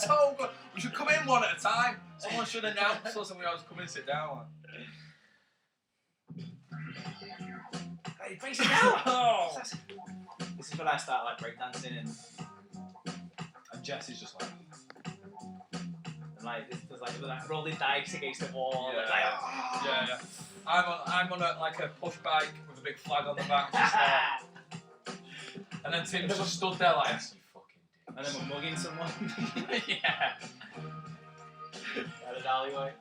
so good. We should come in one at a time. Someone should announce us and we always come in and sit down. Hey, face it down! Oh. This is when I start like breakdancing and Jess is just like... like there's like rolling dice against the wall. Yeah. It's like, oh. Yeah. I'm on a push bike with a big flag on the back. Just and then Tim's just stood there like, you fucking dick. And then we're mugging someone. Yeah. Out of the alleyway.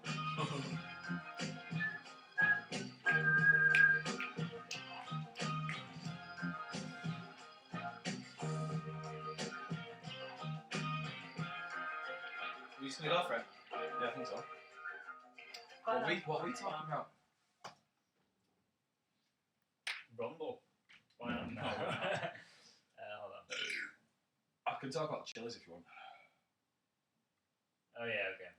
You just gonna go for it? Yeah, I think so. What are we talking about? Rumble. Why not? No. Hold on. I can talk about chilies if you want. Oh yeah, okay.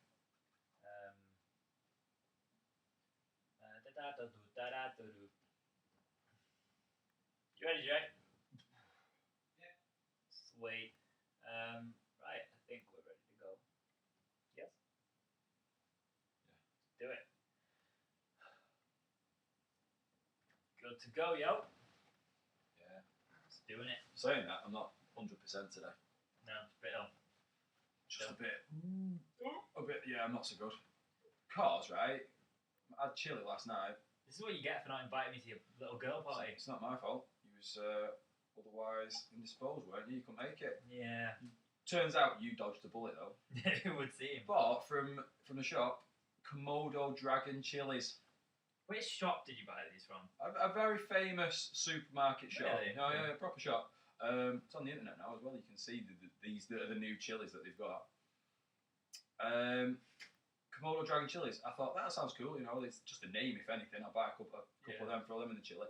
You ready, Jay? Yeah. Sweet. Right, I think we're ready to go. Yes? Yeah. Do it. Good to go, yo. Yeah. Just doing it. Saying that, I'm not 100% today. No, it's a bit on. Just a bit. Yeah, I'm not so good. Cause, right, I had chili last night. This is what you get for not inviting me to your little girl party. It's not my fault. You was otherwise indisposed, weren't you? You couldn't make it. Yeah. Turns out you dodged a bullet though. Who would see him? But from the shop, Komodo Dragon chilies. Which shop did you buy these from? A very famous supermarket shop. Really? No, yeah, proper shop. It's on the internet now as well. You can see these are the new chilies that they've got. Komodo Dragon chilies. I thought that sounds cool. You know, it's just a name. If anything, I'll buy a couple of them, throw them in the chili.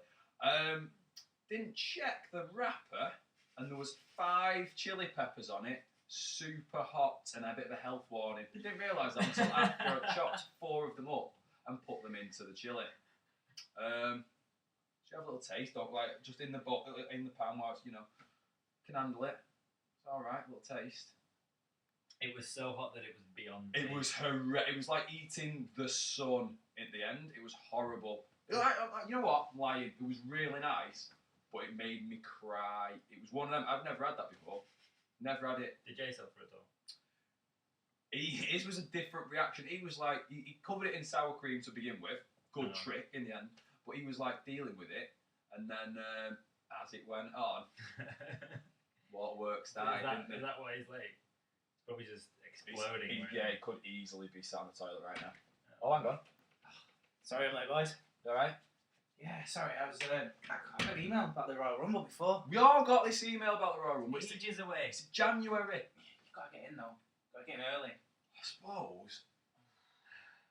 Didn't check the wrapper, and there was 5 chili peppers on it, super hot, and a bit of a health warning. Didn't realise that until after I chopped 4 of them up and put them into the chili. Should have a little taste, don't like just in the pan while it's, can handle it. It's all right, little taste. It was so hot that it was beyond. It was horrendous. It was like eating the sun at the end. It was horrible. You know what? I'm lying. It was really nice, but it made me cry. It was one of them. I've never had that before. Never had it. Did Jay suffer at all? His was a different reaction. He was like, he covered it in sour cream to begin with. Good trick in the end. But he was like dealing with it. And then as it went on, what work started, didn't it? Is that why he's late? It's probably just exploding. He could easily be sat on the toilet right now. Oh, hang on. Sorry I'm late, boys. You alright? Yeah, sorry, I got an email about the Royal Rumble before. We all got this email about the Royal Rumble. It's ages away. It's January. You've got to get in though. Got to get in early. I suppose.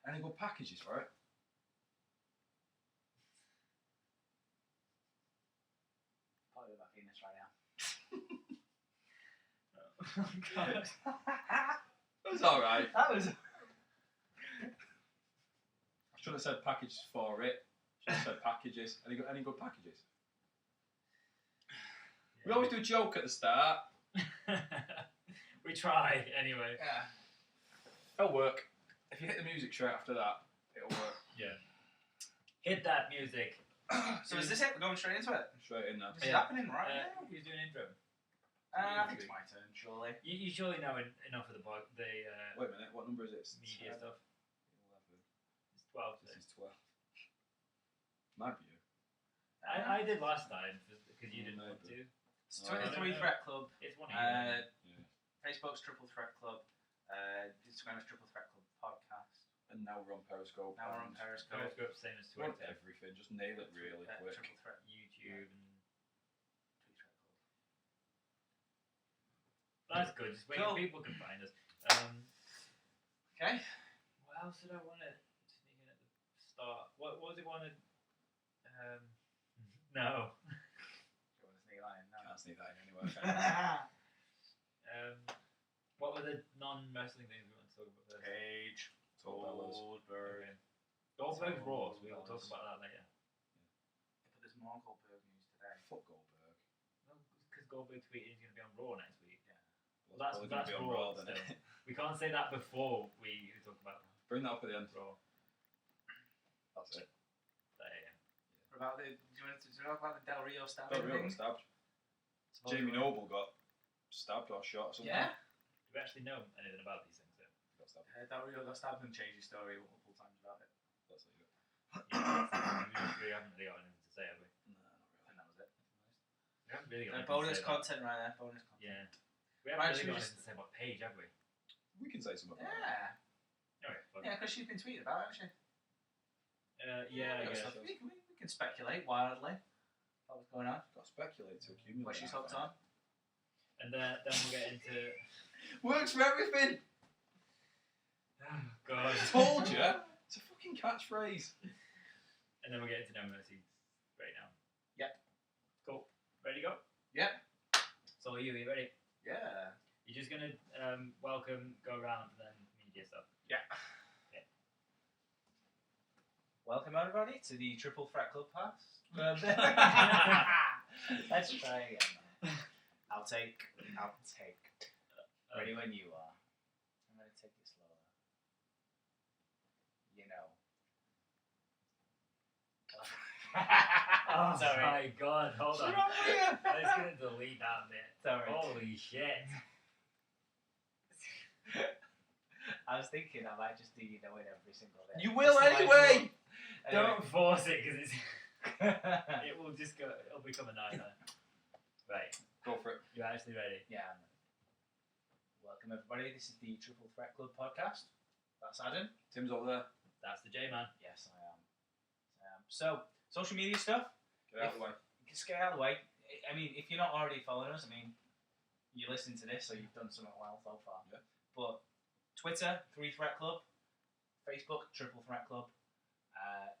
Any good packages for it? Probably about Venus right now. Oh God. It was alright. That was. I should have said packages for it. Should have said packages. Any good packages? Yeah. We always do a joke at the start. We try anyway. Yeah. It'll work. If you hit the music straight after that, it'll work. Yeah. Hit that music. So is this it? We're going straight into it? Straight in now. This is happening right now? Who's doing intro? I think it's my turn, surely. You surely know enough of the Wait a minute, what number is it? media stuff. 11. It's 12. This is 12. Might be you. I did last time because you didn't want to. It's 23 Threat Club. It's one of you. Facebook's Triple Threat Club. Instagram's Triple Threat Club Podcast. And now we're on Periscope. Now we're on Periscope. Periscope, same as We want Twitter. everything, just nail it really quick. Triple Threat YouTube and Tweet Threat Club. that's good. Just wait, Cool. people can find us. Okay. What else did I want to sneak in at the start? What was it wanted? No. Do you want to sneak that in? No. Can't sneak that in anyway. What were the non-wrestling things we want to talk about first? Page. Goldberg. Okay. Goldberg's Raw, so we'll talk about that later. But there's more Goldberg news today. Fuck Goldberg. Because Goldberg tweeted he's going to be on Raw next week. Yeah. Well, that's probably gonna be on Raw Raw then, still. innit? We can't say that before we talk about Bring that up at the end. Raw. That's it. What about the? Do you want to talk about the Del Rio stabbing Don't really thing? stabbed. Jamie Noble got stabbed or shot or something. Yeah. Do we actually know anything about these things? Yet? Got stabbed. Del Rio got stabbed and changed his story multiple times about it. That's it. We haven't really got anything to say, have we? No, not really. And that was it. We haven't really got anything Bonus to say about- content right there. Bonus content. Yeah. We haven't Right, really should we got just- anything to say about Paige, have we? We can say something. about Yeah. Anyway, fuck Yeah, because she's been tweeted about, hasn't she? yeah, I Yeah, guess. stuff. We can speculate wildly about what's going on. it. Got to speculate to accumulate. What she's that, hooked man. on. And then we'll get into. Works for everything. Oh, God. Told you. It's a fucking catchphrase. And then we'll get into No Mercy right now. Yep. Cool. Ready to go? Yep. So are you ready? Yeah. You're just gonna welcome, go around, and then media stuff. Yeah. Okay. Welcome everybody to the Triple Threat Club Pass. Let's try again. I'll take. Ready when you are. I'm gonna take it slower. You know. Oh Sorry. my God! Hold on. I'm just gonna delete that bit. Sorry. Holy shit! I was thinking I might just do you know it every single day. You will Just to, like, anyway. Don't force it because it's. It will just go. It'll become a nightmare. Right. Go for it. You're actually ready. Yeah. I'm ready. Welcome everybody. This is the Triple Threat Club podcast. That's Adam. Tim's over there. That's the J-Man. Yes, I am. So, social media stuff. Get out of the way. Just get out of the way. I mean, if you're not already following us, I mean, you listen to this, so you've done something well so far. Yeah. But Twitter, 3 Threat Club. Facebook, Triple Threat Club.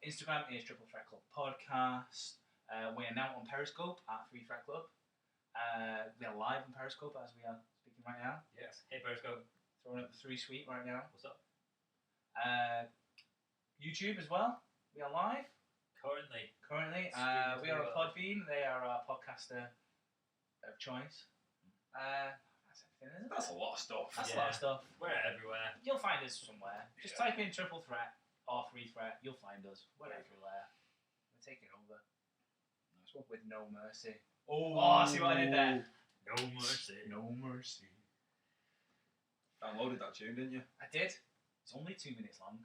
Instagram is Triple Threat Club Podcast. We are now on Periscope at 3 Threat Club. We are live on Periscope as we are speaking right now. Yes. Hey Periscope. Throwing up the 3 Suite right now. What's up? YouTube as well. We are live Currently. currently. Streaming We are as on well. Podbean. They are our podcaster of choice. That's everything, isn't it? That's a lot of stuff. That's a lot of stuff. We're everywhere. You'll find us somewhere. Just Yeah. type in Triple Threat or 3 Threat. You'll find us. We're everywhere. We're taking over Nice one. with no mercy. Oh, see what I did there? No mercy. No mercy. Downloaded that tune, didn't you? I did. It's only 2 minutes long.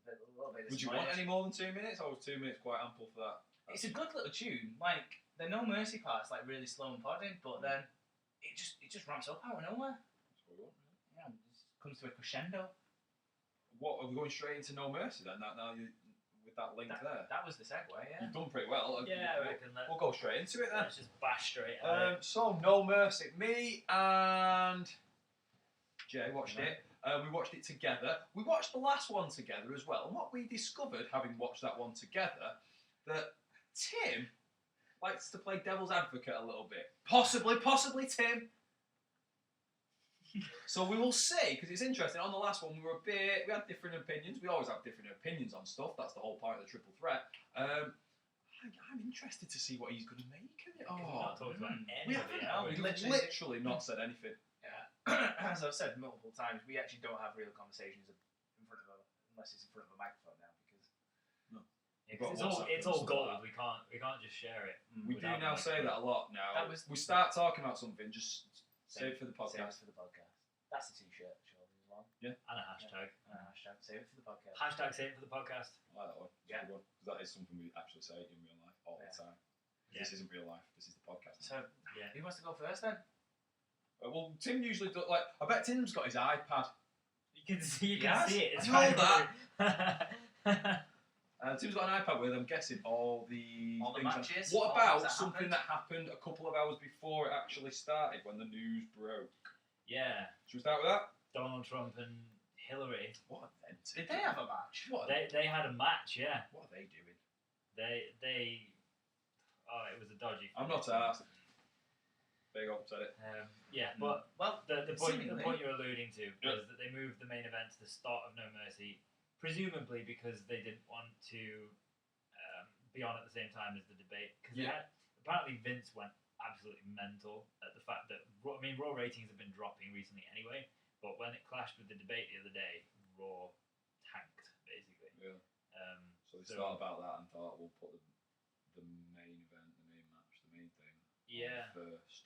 It's a little bit Would you want disappointed. any more than 2 minutes? Or was 2 minutes quite ample for that? It's a good little tune. Like the No Mercy part's like really slow and plodding, but then it just ramps up out of nowhere. That's what we want. Yeah, it just comes to a crescendo. What, are we going straight into No Mercy then? Now you, with that link there? That was the segue, yeah. You've done pretty well. Yeah, I reckon We'll go straight into it then. let's just bash straight at it. So, No Mercy. Me and Jay watched it. We watched it together. We watched the last one together as well. And what we discovered, having watched that one together, that Tim likes to play devil's advocate a little bit. Possibly Tim. So we will see, because it's interesting. On the last one, we had different opinions. We always have different opinions on stuff. That's the whole point of the Triple Threat. I'm interested to see what he's going to make of it. We've not talked about any we of haven't. it, have we? We've literally not said anything. Yeah. As I've said multiple times, we actually don't have real conversations in front of unless it's in front of a microphone now, because Yeah, Got 'cause it's all WhatsApp and gold. stuff. We can't just share it. We do without now the say that a lot now. That was- we start talking about something, just save it for the save it podcast. for the podcast. That's the t-shirt, surely, as well. And a hashtag. Hashtag save it for the podcast. Hashtag save it for the podcast. I like that one. It's a Yeah. good one. 'Cause that is something we actually say in real life all Yeah. the time. Yeah. This isn't real life. This is the podcast. So, Yeah. who wants to go first then? Well, Tim usually does. Like, I bet Tim's got his iPad. You can see Yes, it. It's I know that. Tim's got an iPad with, I'm guessing, all the All the things on- matches, What all about that something happened? that happened a couple of hours before it actually started, when the news broke? Yeah. Should we start with that? Donald Trump and Hillary. What event? Did they have a match? What? They had a match. Yeah. What are they doing? They. Oh, it was a dodgy. I'm not asked. There you go. Said it. Yeah, but Well, the seemingly. point you're alluding to Yeah. is that they moved the main event to the start of No Mercy, presumably because they didn't want to be on at the same time as the debate. Because Yeah. apparently Vince went absolutely mental at the fact that Raw ratings have been dropping recently anyway, But when it clashed with the debate the other day, Raw tanked basically. Yeah. So they So- thought about that and thought we'll put the main event, the main match, the main thing Yeah, on first.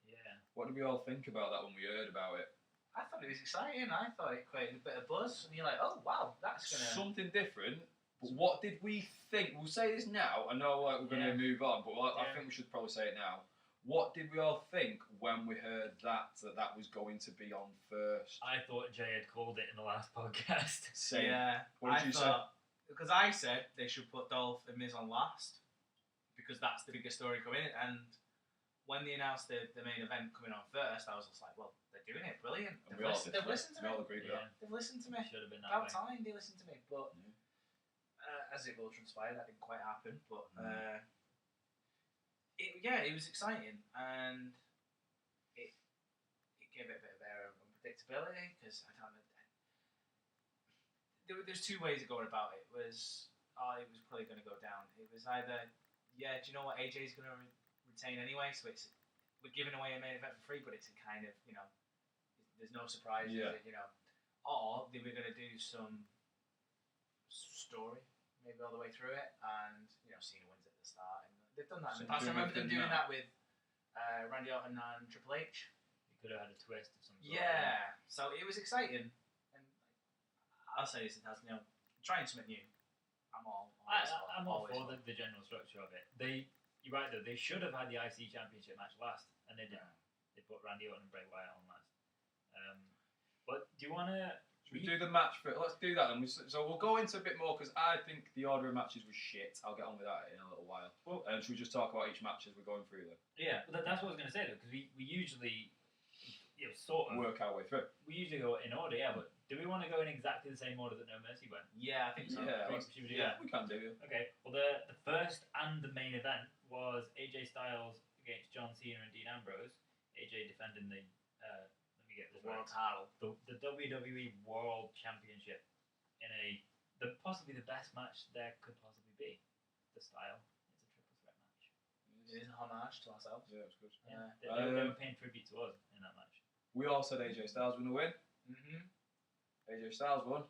yeah. What did we all think about that when we heard about it? I thought it was exciting. I thought it created a bit of buzz, and you're like, oh wow, that's gonna. Something different. But what did we think? We'll say this now. I know like we're going to Yeah. move on, but I Yeah. think we should probably say it now. What did we all think when we heard that was going to be on first? I thought Jay had called it in the last podcast. Same. Yeah. What did you say? Because I said they should put Dolph and Miz on last, because that's the biggest story coming. And when they announced the main event coming on first, I was just like, well, they're doing it brilliant. And They've, we all listened, did, they've listened to we me. all agreed with that. They've listened to me. Should have been that About way. time they listened to me. But Yeah. as it will transpire, that didn't quite happen. But Mm. it was exciting, and it gave it a bit of air of unpredictability, because I don't know. There's two ways of going about it. It was probably going to go down. It was either, yeah, do you know what, AJ's going to retain anyway, so we're giving away a main event for free, but it's a kind of, there's no surprises, Yeah. or they were going to do some story maybe all the way through it, and Cena wins at the start, and they've done that in the past. I remember them doing that with Randy Orton and Triple H. You could have had a twist of some sort. Yeah, so it was exciting, and I'll say this, it has, trying something new. I'm all for the general structure of it. You're right though. They should have had the IC Championship match last, and they didn't. They put Randy Orton and Bray Wyatt on last. But do you want to? Should we do the match for? Let's do that, and so we'll go into a bit more because I think the order of matches was shit. I'll get on with that in a little while. Well, Should we just talk about each match as we're going through them? yeah, but that's what I was going to say though, because we usually, sort of. Work our way through. We usually go in order, yeah. But do we want to go in exactly the same order that No Mercy went? Yeah, I think so. Yeah, Should we do that? we can do it. Okay. Well, the first and the main event was AJ Styles against John Cena and Dean Ambrose. AJ defending the let me get this right. World title. The WWE World Championship in possibly the best match there could possibly be. The style. It's a triple threat match. It is a homage to ourselves. Yeah, it was good. Yeah. They were paying tribute to us in that match. We all said AJ Styles was going to win. Mm-hmm. AJ Styles won.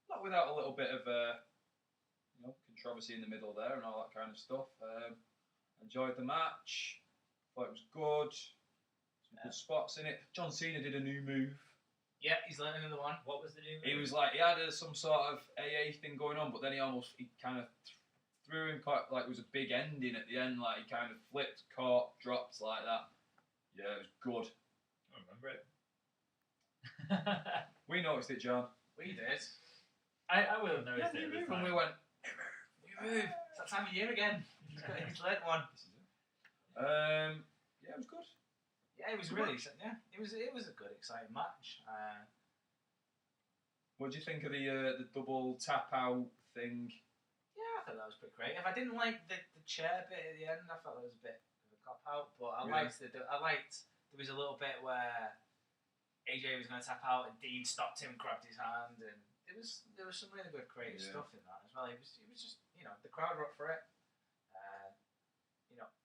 Not without a little bit of controversy in the middle there and all that kind of stuff. Enjoyed the match. Thought it was good. Some good spots in it. John Cena did a new move. Yeah, he's learned another one. What was the new? He was like, he had some sort of AA thing going on, but then he kind of threw him quite like it was a big ending at the end. Like he kind of flipped, caught, dropped like that. Yeah, it was good. I don't remember it. We noticed it, John. We did. I will have noticed it. This When time. we went, You move. It's that time of year again. He's learned one. yeah, it was good. Yeah, it was really. Yeah, it was a good, exciting match. What do you think of the double tap out thing? Yeah, I thought that was pretty creative. I didn't like the chair bit at the end. I felt it was a bit of a cop out, but I Yeah. liked there was a little bit where AJ was going to tap out and Dean stopped him and grabbed his hand, and there was some really good creative Yeah. stuff in that as well. It was just the crowd were up for it.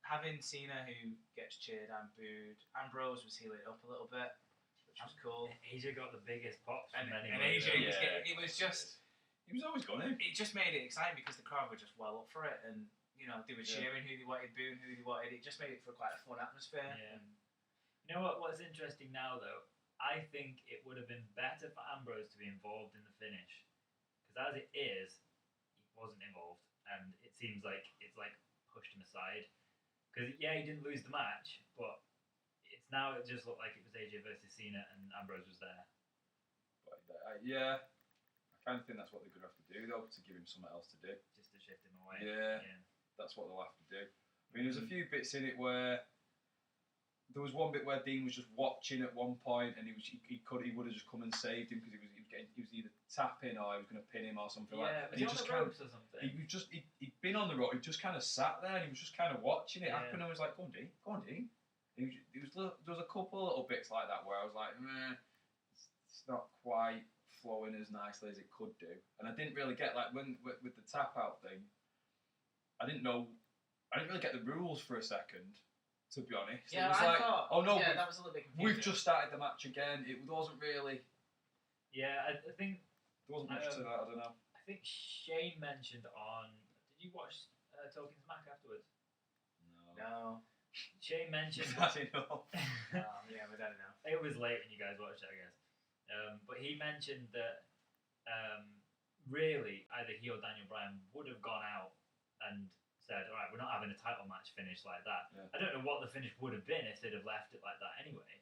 Having Cena who gets cheered and booed, Ambrose was healing up a little bit, which was cool. AJ got the biggest pops And from anyone. AJ was Yeah. it was just. He was always going in. It just made it exciting because the crowd were just well up for it, and they were Yeah. cheering who they wanted, booing who they wanted. It just made it for quite a fun atmosphere. Yeah. You know what's interesting now though? I think it would have been better for Ambrose to be involved in the finish, because as it is, he wasn't involved, and it seems like it's like pushed him aside. Because he didn't lose the match, but it just looked like it was AJ versus Cena, and Ambrose was there. But yeah, I kind of think that's what they're going to have to do though, to give him something else to do. Just to shift him away. Yeah. That's what they'll have to do. I mean, there's a few bits in it where there was one bit where Dean was just watching at one point, and he would have just come and saved him because he was either tapping or he was going to pin him or something like that. Was he on the ropes or something? He'd been on the rope. He just kind of sat there and he was just kind of watching it Yeah. happen. And I was like, "Go on, Dean." There was a couple of little bits like that where I was like, it's not quite flowing as nicely as it could do. And I didn't really get with the tap out thing. I didn't really get the rules for a second to be honest. Yeah, it was I like, thought. oh no, yeah, that was a little bit confusing. we've just started the match again. It wasn't really. Yeah, I think There wasn't much to that. I don't know. I think Shane mentioned on. Did you watch Talking Smack afterwards? No. Shane mentioned. I don't know. Yeah, but I don't know. It was late when you guys watched it, I guess. But he mentioned that really either he or Daniel Bryan would have gone out and said, "All right, we're not having a title match finish like that." Yeah. I don't know what the finish would have been if they'd have left it like that anyway,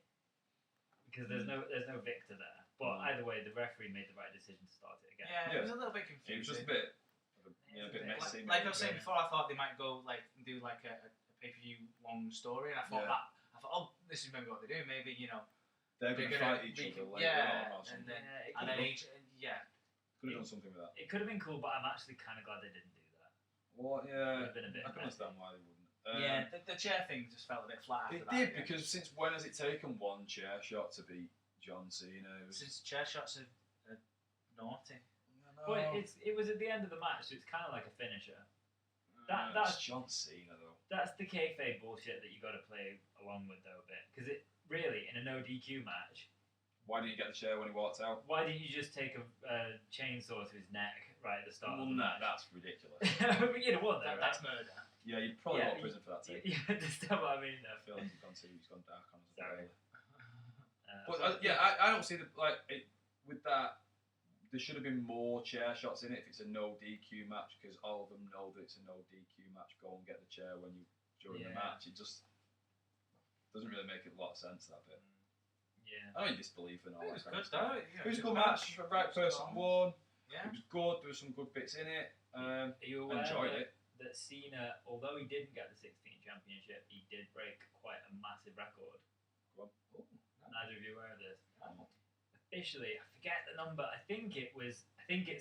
because there's no victor there. But Mm. either way, the referee made the right decision to start it again. Yeah, Yeah. it was a little bit confusing. It was just a bit. Yeah, A bit it's a bit messy. Like I maybe, was saying but- before, I thought they might go do like a pay-per-view long story, and I thought Yeah. oh, this is maybe what they do. Maybe they're going to gonna fight each re- other later yeah, on or and something. then Yeah, it and could then have each Could have done something with that. it could have been cool, but I'm actually kind of glad they didn't do that. Well, Would yeah, have been a bit I can messy. understand why they wouldn't. yeah. The chair thing just felt a bit flat. After It that, did yeah. because since when has it taken one chair shot to beat John Cena? It was, Since chair shots are naughty. But it was at the end of the match, so it's kind of like a finisher. It's that's- John Cena though. That's the kayfabe bullshit that you got to play along with though a bit, because it really in a no DQ match. Why didn't you get the chair when he walked out? Why didn't you just take a chainsaw to his neck right at the start Well, of the no, match? that's ridiculous. But you'd have won though, right? That's murder. Yeah, you'd probably Yeah, go to prison for that too. You understand what I mean I though. feel like he's gone dark on us. Sorry. But I don't see with that. There should have been more chair shots in it if it's a no DQ match because all of them know that it's a no DQ match. Go and get the chair during the Yeah. match. It just doesn't really make a lot of sense that bit. Yeah. I know you disbelief and all It that was kind good of stuff. though. It was a good match. The right person won. Yeah. It was good. There were some good bits in it. Are you aware Enjoyed that, it. that Cena, although he didn't get the 16th championship, he did break quite a massive record? Go on. Neither of you aware of this? Officially, I forget the number. I think it's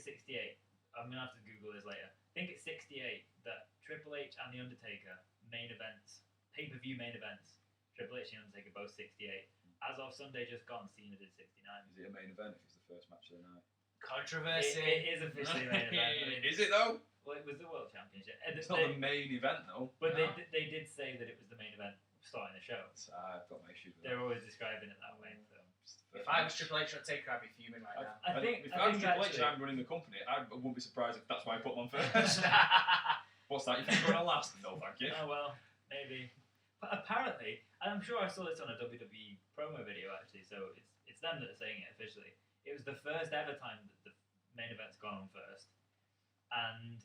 68. I'm gonna have to Google this later. I think it's 68 that Triple H and The Undertaker main events, pay-per-view main events. Triple H and The Undertaker both 68. As of Sunday just gone, Cena did 69. Is it a main event if it's the first match of the night? Controversy. It is officially a main event. I mean, Is it though? well, it was the World Championship. And It's not the main event though. but No. they did say that it was the main event starting the show. So I've got my issues with They're that. always describing it that way. So. If I was Triple H or Taker, I'd be fuming right now. I think if I was Triple H actually- and I'm running the company, I wouldn't be surprised if that's why I put them on first. What's that? You think you're going to last? No, thank you. Oh well, maybe. But apparently, and I'm sure I saw this on a WWE promo video actually, so it's them that are saying it officially. It was the first ever time that the main event's gone on first, and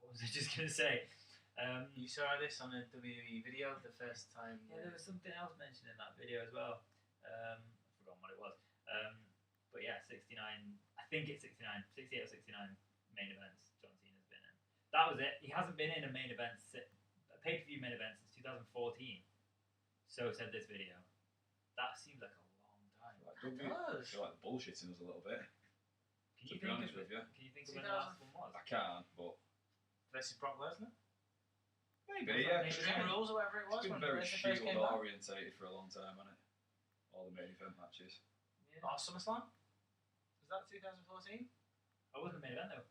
what was I just gonna say? You saw this on a WWE video the first time. Yeah, there was something else mentioned in that video as well. I've forgotten what it was. But yeah, 69. I think it's 69, 68 or 69 main events John Cena's been in. That was it. He hasn't been in a pay-per-view main event since 2014. So said this video. That seems like a long time. I does. feel like bullshitting us a little bit. Can To you be think honest of with you. Can you think of when the last one was? I can't, but Versus Brock Lesnar. maybe, Was yeah. that Extreme Rules or whatever it was. It's been when very Lesnar first Shield came back. orientated for a long time, hasn't it? All the main event matches. Yeah. Oh, SummerSlam. Was that 2014? I wasn't the main event though.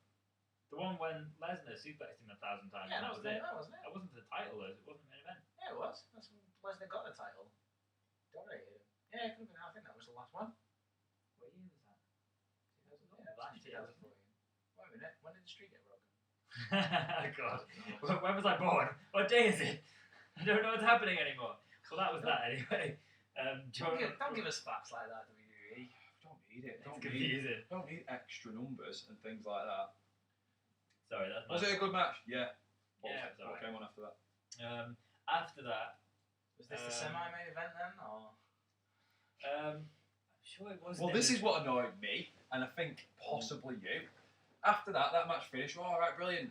The one when Lesnar suplexed him 1,000 times. Yeah, and that was it. the main event, wasn't it? That wasn't for the title though. It wasn't the main event. Yeah, it was. That's when Lesnar got the title. Dominated him. Yeah, it could have been. I think that was the last one. What year was that? Yeah, Last year. 2014. Wait a minute. When did the streak get broken? God. When was I born? What day is it? I don't know what's happening anymore. Well, that was that anyway. Don't give us facts like that, WWE. Don't need it. It's Don't confusing. need extra numbers and things like that. Sorry, that's my Was it a good match? Yeah. Yeah, it was What alright. came on after that? After that, Was this the semi-main event then, or? I'm sure it was. Well, this is what annoyed me, and I think possibly you. After that match finished. All right, brilliant.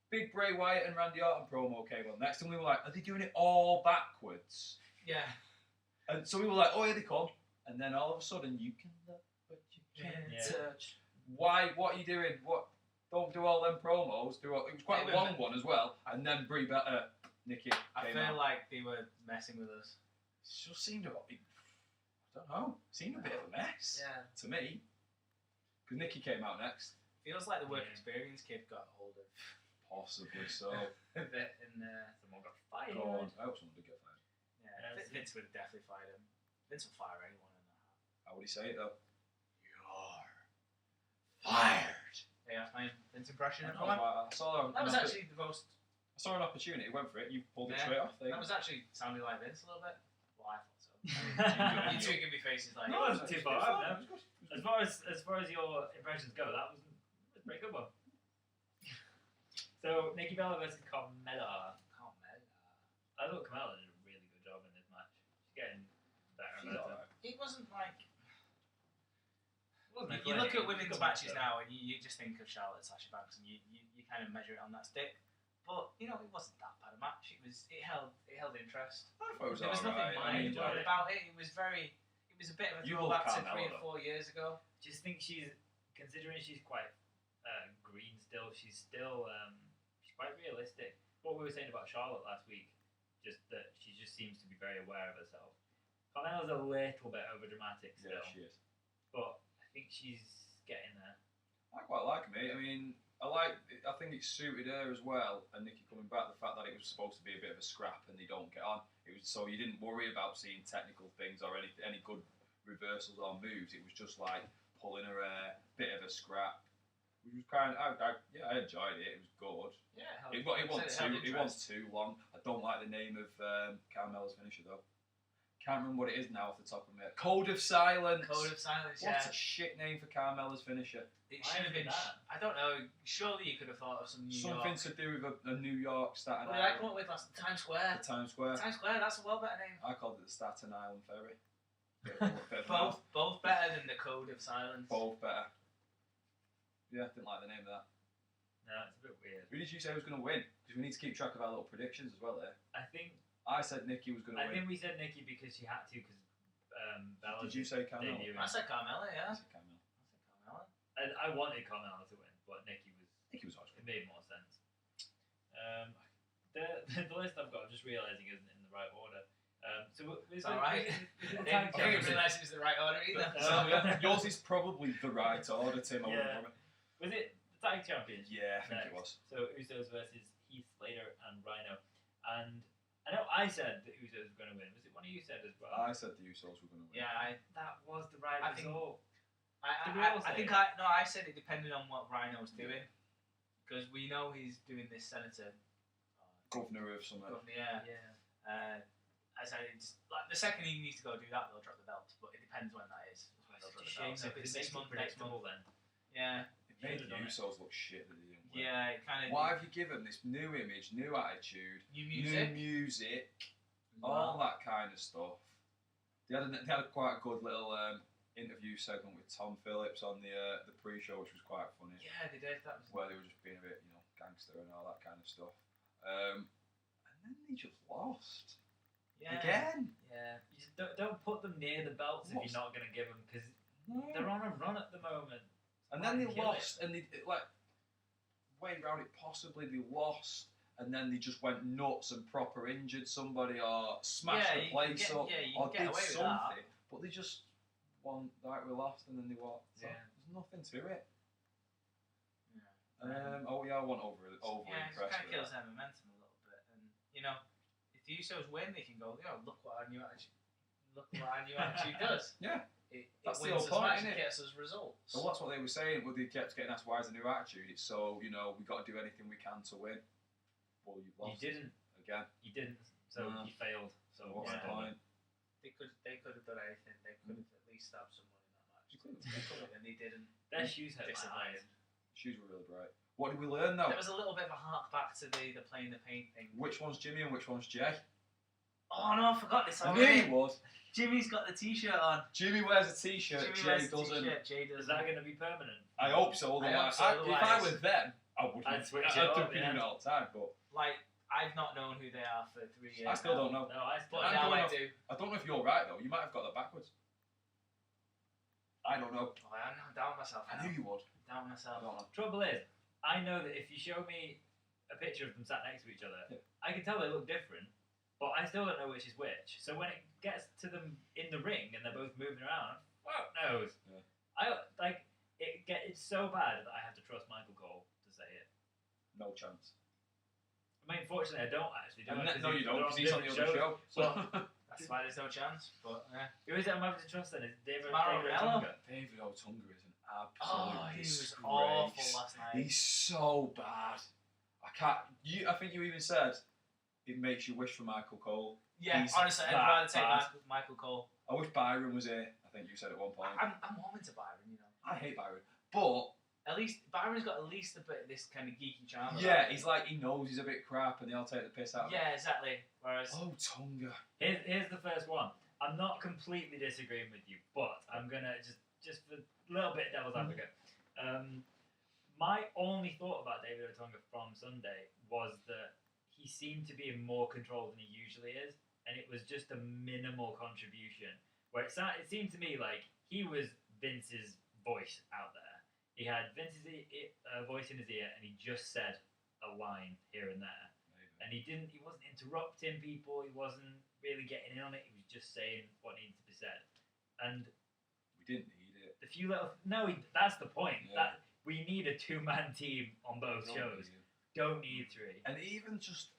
Big Bray Wyatt and Randy Orton promo came on next, and we were like, are they doing it all backwards? Yeah. And so we were like, oh, here they come. And then all of a sudden, you can love, but you can't Yeah. touch. Why? What are you doing? What? Don't do all them promos. It was quite a long one as well. And then Nikki I came feel out. like they were messing with us. It just seemed I don't know. Seemed a bit of a mess Yeah. to me. Because Nikki came out next. Feels like the work Yeah. experience kid got hold of Possibly so. Someone got fired. God, I hope someone did get fired. Yeah, Vince would have definitely fired him. Vince will fire anyone in that. How would he say it though? You're fired. Yeah, fine. Vince impression. I saw That was actually the most. I saw an opportunity, went for it. You pulled it Yeah. straight off. There you That go. was actually sounded like Vince a little bit. Well, I thought so. You You two give me faces like. No, it wasn't too far out, no. It was good. As far as your impressions go, that was a pretty good one. So Nikki Bella versus Carmella. I thought Carmella did a really good job in this match. She's getting better and She's better. alright. It wasn't like. It wasn't You look at clinic, women's it was a good matches match, now and you just think of Charlotte and Sasha Banks and you kind of measure it on that stick. But you know it wasn't that bad a match. It held interest. I thought it was There was nothing alright. I mean, mind-blowing about it. It was a bit of a You love throwback to Carmella, 3 or 4 years ago. Just think considering she's quite green still, she's quite realistic. What we were saying about Charlotte last week, just that she just seems to be very aware of herself. Carmella's a little bit over dramatic still, Yeah, she is. but I think she's getting there. I quite like me. I mean, I think it suited her as well. And Nikki coming back, the fact that it was supposed to be a bit of a scrap and they don't get on. It was so you didn't worry about seeing technical things or any good reversals or moves. It was just like pulling her hair, bit of a scrap. Which was kind of, I enjoyed it. It was good. Yeah, It wasn't too long. I don't like the name of Carmella's finisher though. Can't remember what it is now off the top of my head. Code of Silence. Code of Silence. What Yeah. a shit name for Carmella's finisher. It Why should have is it been. that? I don't know. Surely you could have thought of some New Something York. to do with a New York Staten What did I Island. come up with last Times Square? Times Square. Times Square. That's a well better name. I called it the Staten Island Ferry. Bit of a Both better than the Code of Silence. Both better. Yeah, didn't like the name of that. No, it's a bit weird. Who did you say was going to win? Because we need to keep track of our little predictions as well there. I think I said Nikki was going to win. we said Nikki because she had to because Bella. Did you say Carmella? debuting. I said Carmella. I Yeah. said Carmella. Carmella. I wanted Carmella to win, but Nikki was. Nikki was always It good. made more sense. The list I've got, I'm just realising isn't in the right order. It's alright. I tag didn't champions. realise it was the right order either. So, yeah, yours is probably the right order, Tim. I wouldn't Yeah. worry. Was it the tag champions? Yeah, I think it Next. was. So Usos versus Heath Slater and Rhino. And I know I said that Usos were going to win. Was it one of you said as well? I said the Usos were going to win. Yeah, That was the right I think- result. I Did we all say think it? I said it depended on what Rhino's doing, because we know he's doing this senator. Governor of some. Yeah. Yeah. I said it's like the second he needs to go do that, they'll drop the belt. But it depends when that is. It's They'll such a drop the shame belt. So if because it's it this makes month, it next month. predictable then. Yeah. It made Should've the done it. Usos look shit that they didn't win. Yeah. It kind of. Why have you given this new image, new attitude, New new music. music, as all well. that kind of stuff? They had quite a good little interview segment with Tom Phillips on the pre-show, which was quite funny. Yeah, they did. That was. Where they were just being a bit, gangster and all that kind of stuff. And then they just lost Yeah. again. Yeah. You just don't put them near the belts if Lost. you're not going to give them because they're on a run at the moment. And then they Kill it. lost, and they like way round it. Possibly they lost, and then they just went nuts and proper injured somebody or smashed Yeah, the you place can get- up yeah, you or can get did away with something. that. But they just won. Like we lost, and then they won. So Yeah. there's nothing to it. Yeah. I wasn't over Yeah, it impressed kind of with kills that. their momentum a little bit, and if the Usos win, they can go, look what our new attitude does. Yeah. It That's the wins whole point, us match, innit? it gets us results. So that's what they were saying. Well, they kept getting asked why is the new attitude. It's so we got to do anything we can to win. Well, you've You lost didn't. again. You didn't. So No. you failed. So So what's the point? They could have done anything. They could have at least stabbed someone in that match. You could have. They could have, and they didn't. Their shoes hurt my eyes. Disappointed. Shoes were really bright. What did we learn though? There was a little bit of a hark back to the playing the paint thing. Which one's Jimmy and which one's Jay? Oh no, I forgot this I knew he already. would. Jimmy's got the t-shirt on. Jimmy wears a t-shirt. Jimmy Jay wears the doesn't. t-shirt. Jay Is doesn't. that going to be permanent? I hope so. I hope Otherwise, so, if I otherwise- was them, I would. I'd switch it I'd up, be yeah. doing it all the time, but Like, I've not known who they are for 3 years. I still don't know. No, I still. But I'm now going I off- do. I don't know if you're right though. You might have got that backwards. I don't know. Oh, I'm down myself. I knew you would. Down I myself. don't know. Trouble is, I know that if you show me a picture of them sat next to each other, Yeah. I can tell they look different, but I still don't know which is which. So when it gets to them in the ring and they're both moving around, fuck knows. Yeah. It's so bad that I have to trust Michael Cole to say it. No chance. I mean, fortunately, I don't actually. Do I? No, you don't, because he's on the other show. So. That's why there's no chance. But yeah. Who is it I'm having to trust then? Is it David Mauro Otunga? David Otunga is an absolute Oh, he was disgrace. awful last night. He's so bad. I think you even said it makes you wish for Michael Cole. Yeah, He's honestly, I'd that rather take bad. Michael Cole. I wish Byron was here. I think you said at one point. I'm warming to Byron, you know. I hate Byron, but At least Byron's got at least a bit of this kind of geeky charm. yeah, about him. he's like he knows he's a bit crap, and they'll take the piss out of him. Yeah, exactly. Whereas Oh, Tonga. Here's the first one. I'm not completely disagreeing with you, but I'm gonna just for a little bit devil's advocate. My only thought about David Otunga from Sunday was that he seemed to be in more control than he usually is, and it was just a minimal contribution. Where it seemed to me like he was Vince's voice out there. He had Vince's voice in his ear, and he just said a line here and there. And he wasn't interrupting people, he wasn't really getting in on it, he was just saying what needed to be said. And We didn't need it. the few little, that's the point. Yeah. That we need a 2-man team on both Don't shows. need it. Don't need 3. And even just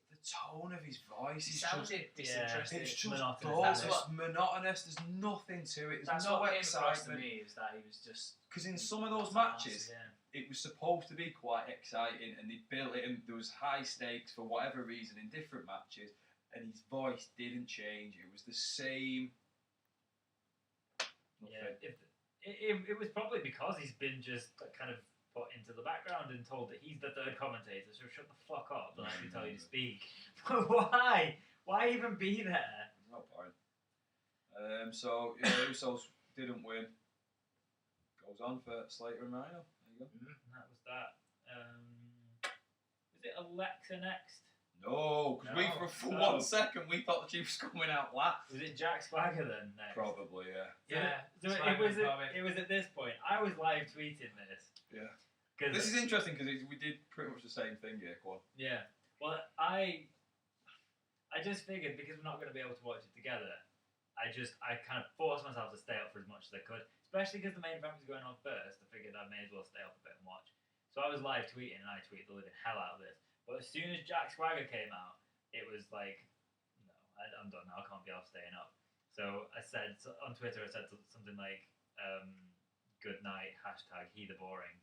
the tone of his voice he is sounded just. disinterested. It's just monotonous. dull. That's It's what- monotonous. There's nothing to it. There's That's no what came across to excitement. me, is that he was just... Because in some of those That's matches, Yeah. it was supposed to be quite exciting, and they built it, and there was high stakes for whatever reason in different matches, and his voice didn't change. It was the same. Yeah, Nothing. it was probably because he's been just kind of put into the background and told that he's the third commentator, so shut the fuck up, don't let me tell you to speak. But why? Why even be there? No point. So yeah, Usos didn't win. Goes on for Slater and Rhino. There you go. That was that. Was it Alexa next? No, because No. for No. 1 second we thought the Chief was coming out last. Was it Jack Swagger then next? Probably, yeah. Yeah, So Swagger and Corbin. it was at this point. I was live tweeting this. Yeah. Cause This is interesting because we did pretty much the same thing here, Quan. yeah. Well, I just figured because we're not going to be able to watch it together, I kind of forced myself to stay up for as much as I could, especially because the main event was going on first. I figured I may as well stay up a bit and watch. So I was live tweeting, and I tweeted the living hell out of this. But as soon as Jack Swagger came out, it was like, no, I'm done now. I can't be off staying up. So I said on Twitter, I said something like, "Good night." # he the boring,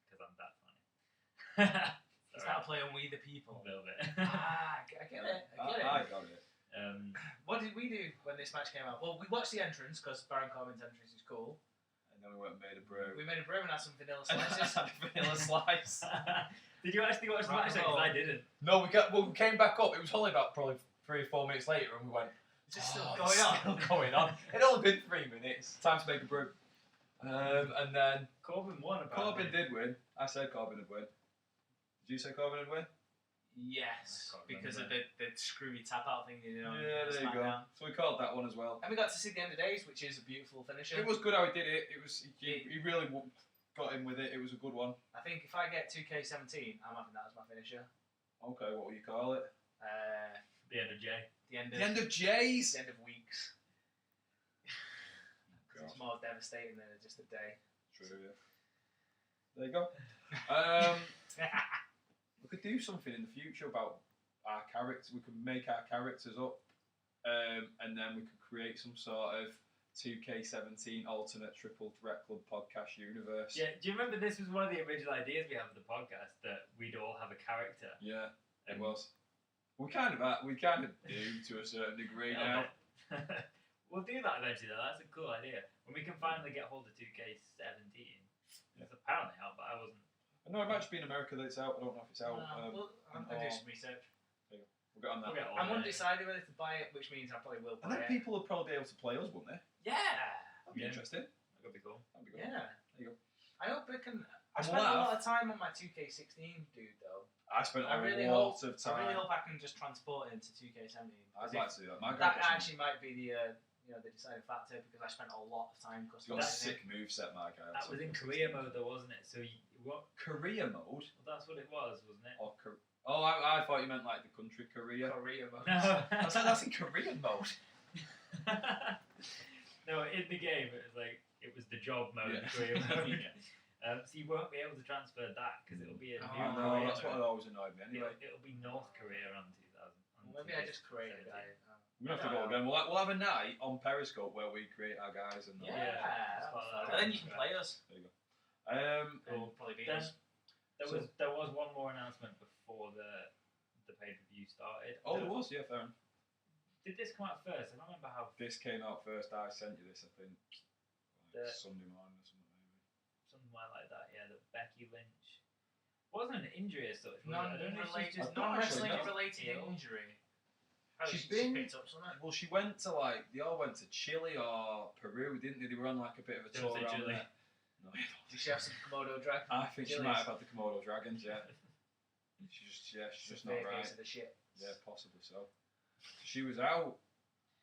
because I'm that funny. Is that a play on We the People? A little bit. I get it. I get it. I got it. What did we do when this match came out? Well, we watched the entrance because Baron Corbin's entrance is cool. And then we went and made a brew. We made a brew and had some vanilla And slices. had a vanilla slice. Did you actually watch the match? Because I didn't. No, we came back up. It was only about probably 3 or 4 minutes later, and we went. Is this still "Oh, going it's on? Still going on. It only been 3 minutes. Time to make a brew. And then Corbin won. Corbin did win. I said Corbin would win. Did you say Corbin would win? Yes, I can't because of remember. the screwy tap out thing they did on Yeah, there you go. SmackDown. So we called that one as well. And we got to see the end of days, which is a beautiful finisher. It was good how he did it. It was he really got in with it. It was a good one. I think if I get 2K17, I'm having that as my finisher. Okay, what will you call it? The end of J. The end of The end of Jay's. the end of weeks. God. It's more devastating than just a day. True, yeah. There you go. We could do something in the future about our characters. We could make our characters up, and then we could create some sort of 2K17 alternate Triple Threat Club podcast universe. Yeah, do you remember this was one of the original ideas we had for the podcast, that we'd all have a character? Yeah, it And- was. We kind of do to a certain degree now. We'll do that eventually though, that's a cool idea. When we can finally get hold of 2K17. It's apparently out, but I wasn't. No, it might just be in America that it's out. I don't know if it's out. Well, I'm going to do some research. We'll get on that. We'll get on I'm it. undecided whether to buy it, which means I probably will And buy then it. people would probably be able to play us, wouldn't they? Yeah! That'd be Yeah. interesting. That could be cool. That'd be good. Yeah. There you go. I hope it can... I And spent we'll a lot have- of time on my 2K16 dude, though. I spent I a really lot hope of time. I really hope I can just transport it into 2K17. I'd like to do that. My That guy actually might be the the deciding factor, because I spent a lot of time He's got a customizing it. sick moveset, my guy. That was in Korea mode though, wasn't it? So what? Korea mode? Well, that's what it was, wasn't it? Or I thought you meant like the country Korea. Korea mode. No. I was like, that's in Korean mode. No, in the game it was like it was the job mode, Yeah. the career mode. So you won't be able to transfer that because it'll be a new Oh, career. no, that's what always annoyed me anyway. It'll be North Korea on 2000. on Maybe I just create a 2017. guy. We're gonna have to go again. We'll have a night on Periscope where we create our guys and Yeah, Yeah, that's that's fun. fun. And then you can play us. There you go. It'll probably be Then us. there was one more announcement before the pay per view started. Oh, there was, yeah, fair enough. Did this come out first? I don't remember how. This came out first. I sent you this, I think, like The- Sunday morning or something maybe. Something like that. Yeah, that Becky Lynch wasn't an injury as such. Was it? I don't know if she's Non-related, just I don't actually non-wrestling know. related ill. injury. She's She been- picked up something. Well, she went to they all went to Chile or Peru, didn't they? They were on like a bit of a Don't tour say around Chile. there. No, Did she have some Komodo dragon? I think she Chilies? might have had the Komodo dragons. Yeah, she's just not right. Of the shit. Yeah, possibly so. She was out.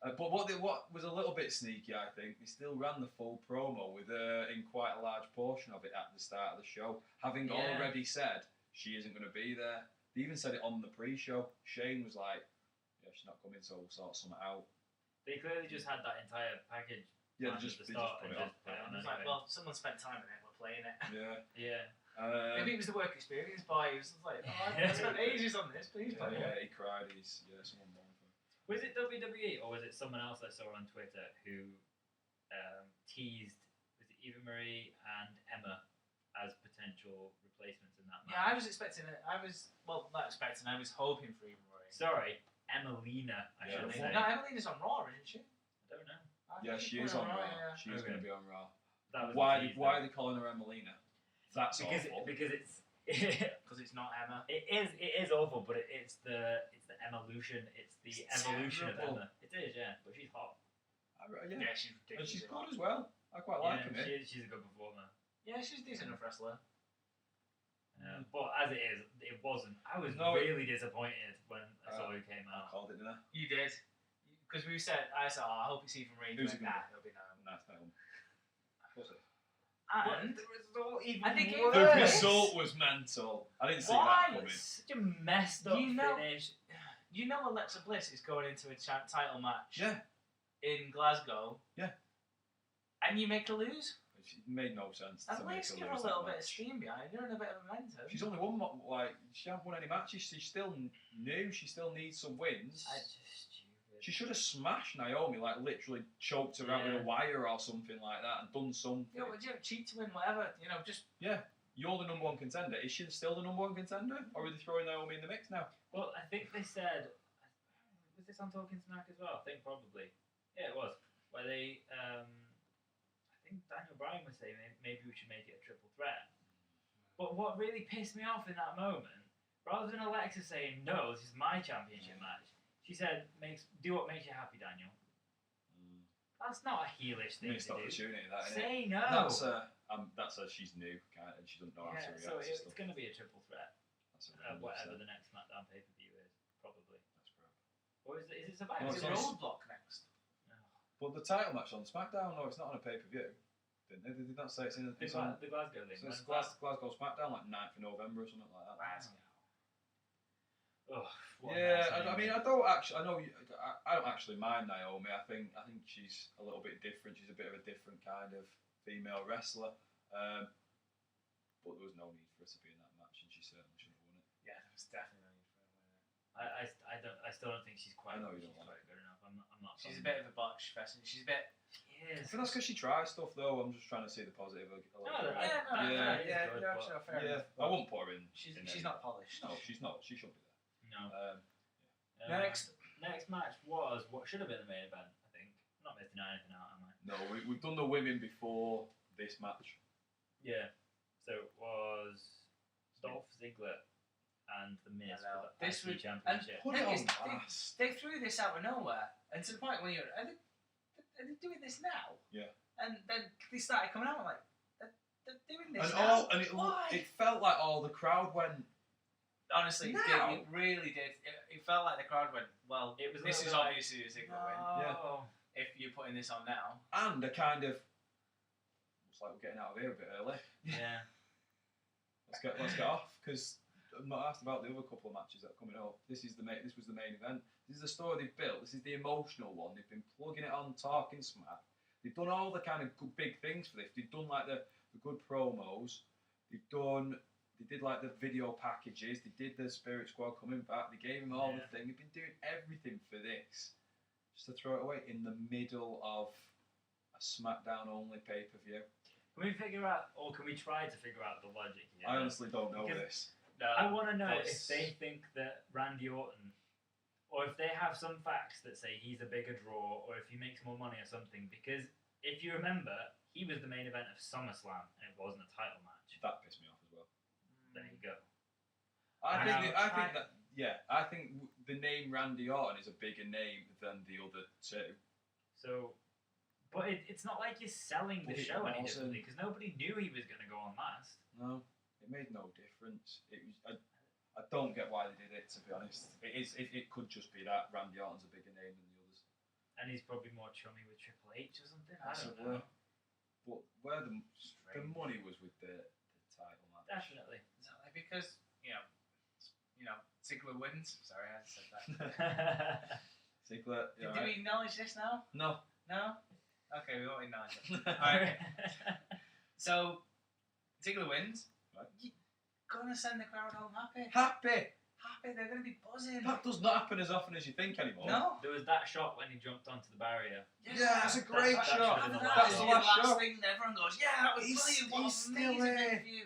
But what was a little bit sneaky, I think, they still ran the full promo with her in quite a large portion of it at the start of the show, having Yeah. already said she isn't going to be there. They even said it on the pre-show. Shane was like, "Yeah, she's not coming, so we'll sort something out." They clearly just had that entire package. Yeah, planned they at just the put start it and on. just put it on It's like, anyway. well, someone spent time in it. We're playing it. Yeah. Yeah. Maybe it was the work experience boy. He was just like, oh, I spent ages on this. Please play it. Yeah, he cried. Someone mourned for him. Was it WWE or was it someone else I saw on Twitter who teased was it Eva Marie and Emma as potential replacements in that match? Yeah, I was expecting it. I was not expecting. I was hoping for Eva Marie. Sorry, Emelina. I Yeah, should Emma. say. No, Emelina's on Raw, isn't she? I don't know. I think Yeah, she's she is going on Raw. yeah. She is Okay. going to be on Raw. That was Why the tease, are though. they calling her Emelina? That's awful. because it's Because it's not Emma. it is awful, but it's the evolution. It's the It's evolution terrible. of Emma. It is, yeah, but she's hot. Yeah. Yeah, she's And ridiculous. she's good as well. I quite like her, mate. she's a good performer. Yeah, she's a decent enough wrestler. But as it is, it wasn't. I was No, really disappointed when I saw who came I out. called it, didn't I? You did. Because I said, oh, I hope it's Eva Marie. Who's Who's it gonna that? It'll be Naomi. Nice film. Was it? And the result even I think it worse. The Worse. result was mental. I didn't see Why? that coming. Such a messed up You know- finish. you know Alexa Bliss is going into a title match Yeah, in Glasgow. Yeah. And you make her lose? it made no sense. At to make least her give her a lose little that bit of match. steam behind her and a bit of momentum. She's only won she hasn't won any matches. She's still new. She still needs some wins. I just stupid. She should have smashed Naomi, like literally choked her out with a Yeah. wire or something like that, and done something. Yeah, but cheat to win, whatever. Just You're the number one contender. Is she still the number one contender, or are they throwing Naomi in the mix now? Well, I think they said. Was this on Talking Smack as well? I think probably. Yeah, it was. Where they. I think Daniel Bryan was saying maybe we should make it a triple threat. But what really pissed me off in that moment, rather than Alexa saying, no, this is my championship match, she said, do what makes you happy, Daniel. That's not a heelish thing Missed to do. opportunity, that isn't it? Say no. That's she's new, kind of, and she doesn't know how Yeah, to so react to it's stuff. going to be a triple threat. That's Whatever the next SmackDown pay-per-view is, probably. That's crap. Or is it Survivor? No, is it's it on- Roadblock next? But the title match on SmackDown, no, it's not on a pay-per-view. Didn't they? They did not say it's in. It's on. The Glasgow thing. So it's when's that? Glasgow SmackDown, like 9th of November or something like that. Ugh, what a Yeah, mess, I mean, anyway. I don't actually. I know. I don't actually mind Naomi. I think she's a little bit different. She's a bit of a different kind of female wrestler. But there was no need for her to be in that match, and she certainly should have won it. Yeah, there was definitely no need for her to win it. I still don't think she's quite. I know you she's don't like quite good enough. I'm not. She's a sold. bit of a botch person. She's a bit. She I is. think that's because she tries stuff, though. I'm just trying to see the positive. A little No, bit. Yeah, no, Yeah. fair Yeah, enough. I wouldn't put her in. She's in she's any- not polished. No, she's not. She shouldn't be there. No. Next. Next match was what should have been the main event. I think. I'm not missing anything out, am I? No, we've done the women before this match. Yeah. So it was Dolph Ziggler and The Miz Hello. for the This IC was- Championship. Put Thing it on is, last. They threw this out of nowhere, and to the point when are they doing this now? Yeah. And then they started coming out like, they're doing this And now. it it felt like all the crowd went. Honestly, Now? it really did. It felt like the crowd went, well, It was a this little is bit like- obviously a Ziggler win. No. If you're putting this on now. And a kind of, it's like we're getting out of here a bit early. Yeah. Let's get off, because I'm not asked about the other couple of matches that are coming up. This was the main event. This is the story they've built. This is the emotional one. They've been plugging it on, talking smack. They've done all the kind of good, big things for this. They've done like the the good promos. They did like the video packages. They did the Spirit Squad coming back. They gave him all the thing. They've been doing everything for this, just to throw it away in the middle of a SmackDown only pay-per-view. Can we figure out, or can we try to figure out the logic here? I honestly don't know Because- this. I want to know if they think that Randy Orton, or if they have some facts that say he's a bigger draw, or if he makes more money or something. Because if you remember, he was the main event of SummerSlam, and it wasn't a title match. That pissed me off as well. There you go. I Now, think the name Randy Orton is a bigger name than the other two. So, but it's not like you're selling the But it show any wasn't. differently, because nobody knew he was going to go on last. No, it made no difference. It was. I don't get why they did it. To be honest, it could just be that Randy Orton's a bigger name than the others. And he's probably more chummy with Triple H or something. I don't Possibly. know. But where the Strange. money was with the title match. Definitely. Exactly, because Ziggler wins. Sorry, I said that. Ziggler. Did we acknowledge this now? No. No. Okay, we won't acknowledge it. Alright. So Ziggler wins. Right. You're gonna send the crowd home happy. Happy. Happy. They're gonna be buzzing. That does not happen as often as you think anymore. No. There was that shot when he jumped onto the barrier. Yeah, that's a great that shot. should've been the That's last the one. last shot. thing that everyone goes, yeah, that was He's- brilliant. What he's an still amazing there. interview.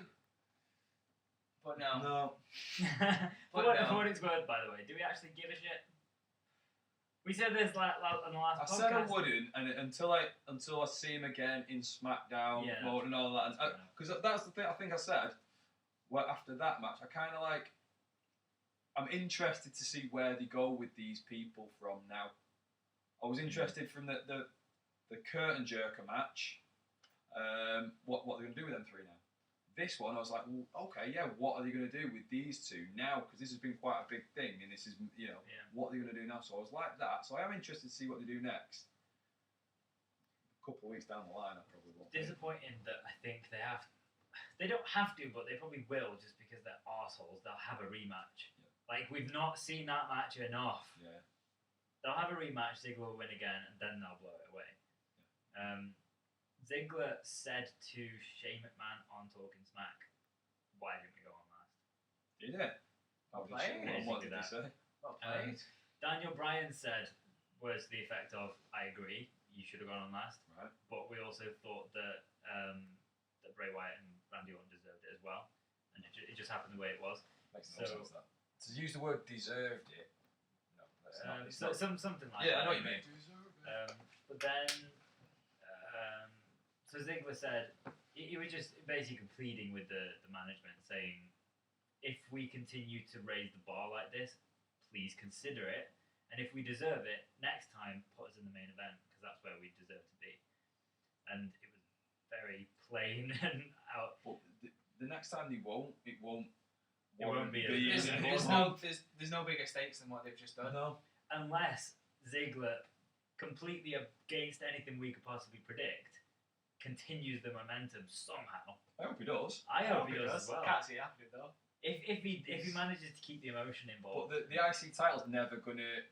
But no. No. For But what, no. for what it's worth, by the way, do we actually give a shit? We said this on the last I podcast. said I wouldn't, and until I see him again in SmackDown Yeah. mode and all that, because that's the thing. I think I said. Well, after that match, I kind of like. I'm interested to see where they go with these people from now. I was interested from the curtain jerker match. What they're going to do with them three now? This one, I was like, well, okay, yeah. What are they going to do with these two now? Because this has been quite a big thing, and this is what they're going to do now. So I was like that. So I am interested to see what they do next. A couple of weeks down the line, I probably won't. Disappointing that I think they don't have to, but they probably will just because they're arseholes. They'll have a rematch. Yeah. Like, we've not seen that match enough. Yeah. They'll have a rematch, Ziggler will win again, and then they'll blow it away. Ziggler said to Shane McMahon on Talking Smack, "Why didn't we go on last?" Did it? Well Obviously. played. What did he say? Well played. Daniel Bryan said words to the effect of, "I agree, you should have gone on last, Right. but we also thought that that Bray Wyatt and Randy Orton deserved it as well, and it just happened the way it was." Makes no So- sense that. To use the word deserved it. No, that's not. It's not. Something like Yeah, that. I know what you mean. But then, so Ziggler said he was just basically pleading with the management, saying, if we continue to raise the bar like this, please consider it, and if we deserve it, next time put us in the main event because that's where we deserve to be. And it was very plain and out. But the next time they won't. It won't. It won't be There's, Yeah. there's no bigger stakes than what they've just done. No. Unless Ziggler, completely against anything we could possibly predict, continues the momentum somehow. I hope he does. I hope he does as well. Can't see it happening though. If he manages to keep the emotion But involved, the IC title's never gonna.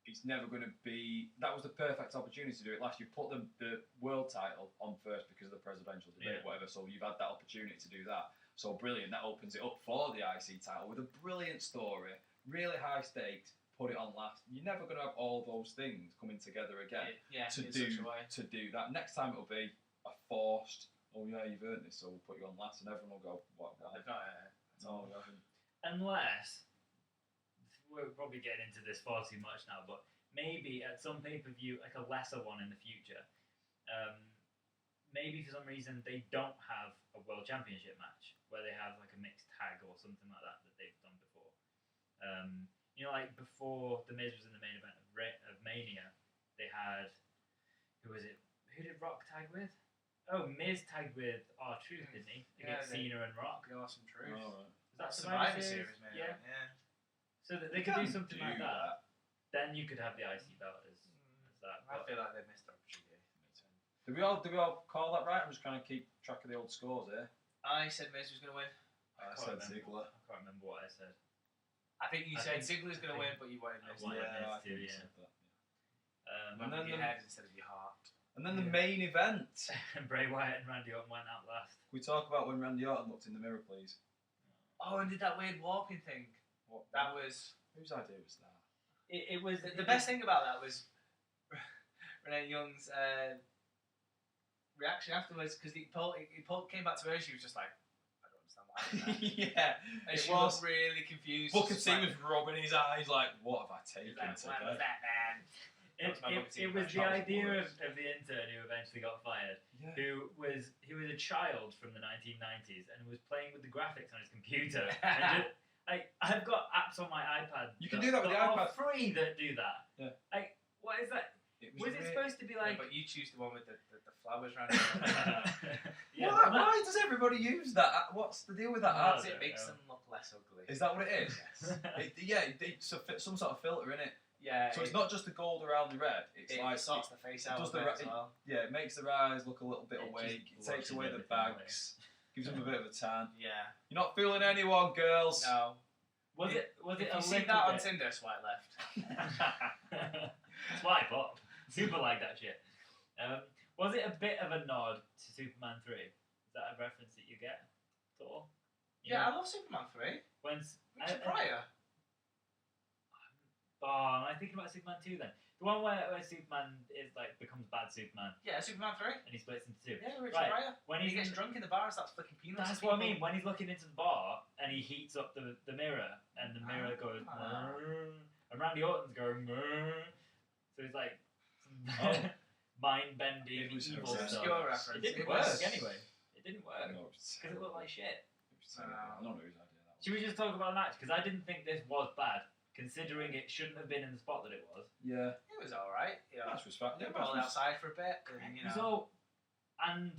It's never gonna be. That was the perfect opportunity to do it last. You put the world title on first because of the presidential debate, Yeah. whatever. So you've had that opportunity to do that. So brilliant. That opens it up for the IC title with a brilliant story, really high stakes. Put it on last. You're never gonna have all those things coming together again Yeah, to in do such a way. to do that. Next time it'll be a forced. Oh yeah, you've earned this, so we'll put you on last, and everyone will go, "What? Why?" They've not, No, we haven't. unless we're probably getting into this far too much now, but maybe at some pay-per-view, like a lesser one in the future, maybe for some reason they don't have a world championship match where they have like a mixed tag or something like that they've done before. Like before the Miz was in the main event of Mania, they had who did Rock tag with? Oh, Miz tagged with R-Truth, didn't he? Yeah, Against they- Cena and Rock. The awesome truth. All right. Was that Survivor Series, man. Yeah. Yeah. So that You they could do can something like that. Then you could have the IC belt as that. I But feel like they've missed the opportunity. Do we all call that right? I'm just trying to keep track of the old scores here. I said Miz was going to win. I can't said remember. Ziggler. I can't remember what I said. I think you I said think- Ziggler's going I to win, think- but you wanted I Miz. wanted Yeah, I Miz think too, you yeah. said that. Went And with your then head instead of your heart. And then the Yeah. main event. And Bray Wyatt and Randy Orton went out last. Can we talk about when Randy Orton looked in the mirror, please? Oh, and did that weird warping thing. What? That was Whose idea was that? it was the best thing about that was Renee Young's reaction afterwards because he came back to her. She was just like, I don't understand what happened there. Yeah, And it she was. was really confused. Booker just T like- was rubbing his eyes like, what have I He taken was like, today? "What was that, man?" That was my Booker T It was impression. the That was idea worse. of the intern who eventually got fired, Yeah. who was a child from the 1990s and was playing with the graphics on his computer. And just, I've got apps on my iPad. You can do that with the are iPad. free that do that. Yeah. Like, what is that? It Was it weird. supposed to be Yeah, like? but you choose the one with the flowers around it. Yeah, why, but that- why does everybody use that? What's the deal with that? I Because don't it makes know. them look less ugly. Is that what it is? Yes. It's some sort of filter in it. Yeah. So it's not just the gold around the red. It's It like sorts the face out does a the bit ra- as well. yeah, it makes their eyes look a little bit It awake. just It takes washes away the everything away. bags. Gives them a bit of a tan. Yeah. You're not fooling anyone, girls. No. Was it If a you see little that on bit- Tinder, swipe left. Swipe up. Super like that shit. Was it a bit of a nod to Superman 3? Is that a reference that you get at all? Yeah, I love Superman 3. When's Richard Pryor. Oh, am I thinking about Superman 2 then? The one where Superman is like becomes bad Superman Yeah, Superman 3. and he splits into two. Yeah, Richard Right. Pryor. When He he's gets in- drunk in the bar and starts flicking peanuts. That's at what I people. mean. When he's looking into the bar and he heats up the mirror and the mirror goes Ah. "Mrrr," and Randy Orton's going "Mrrr." So he's like Oh. mind bending It was evil horrendous. stuff. Obscure reference. It didn't It work was- anyway. It didn't work No, it's because it looked like shit. It was terrible. I don't know whose idea that was. Should we just talk about the match? Because I didn't think this was bad, considering it shouldn't have been in the spot that it was. Yeah, It was alright. Yeah. match was fat. They Yeah, balled match was- outside for a bit. And, you know, So, and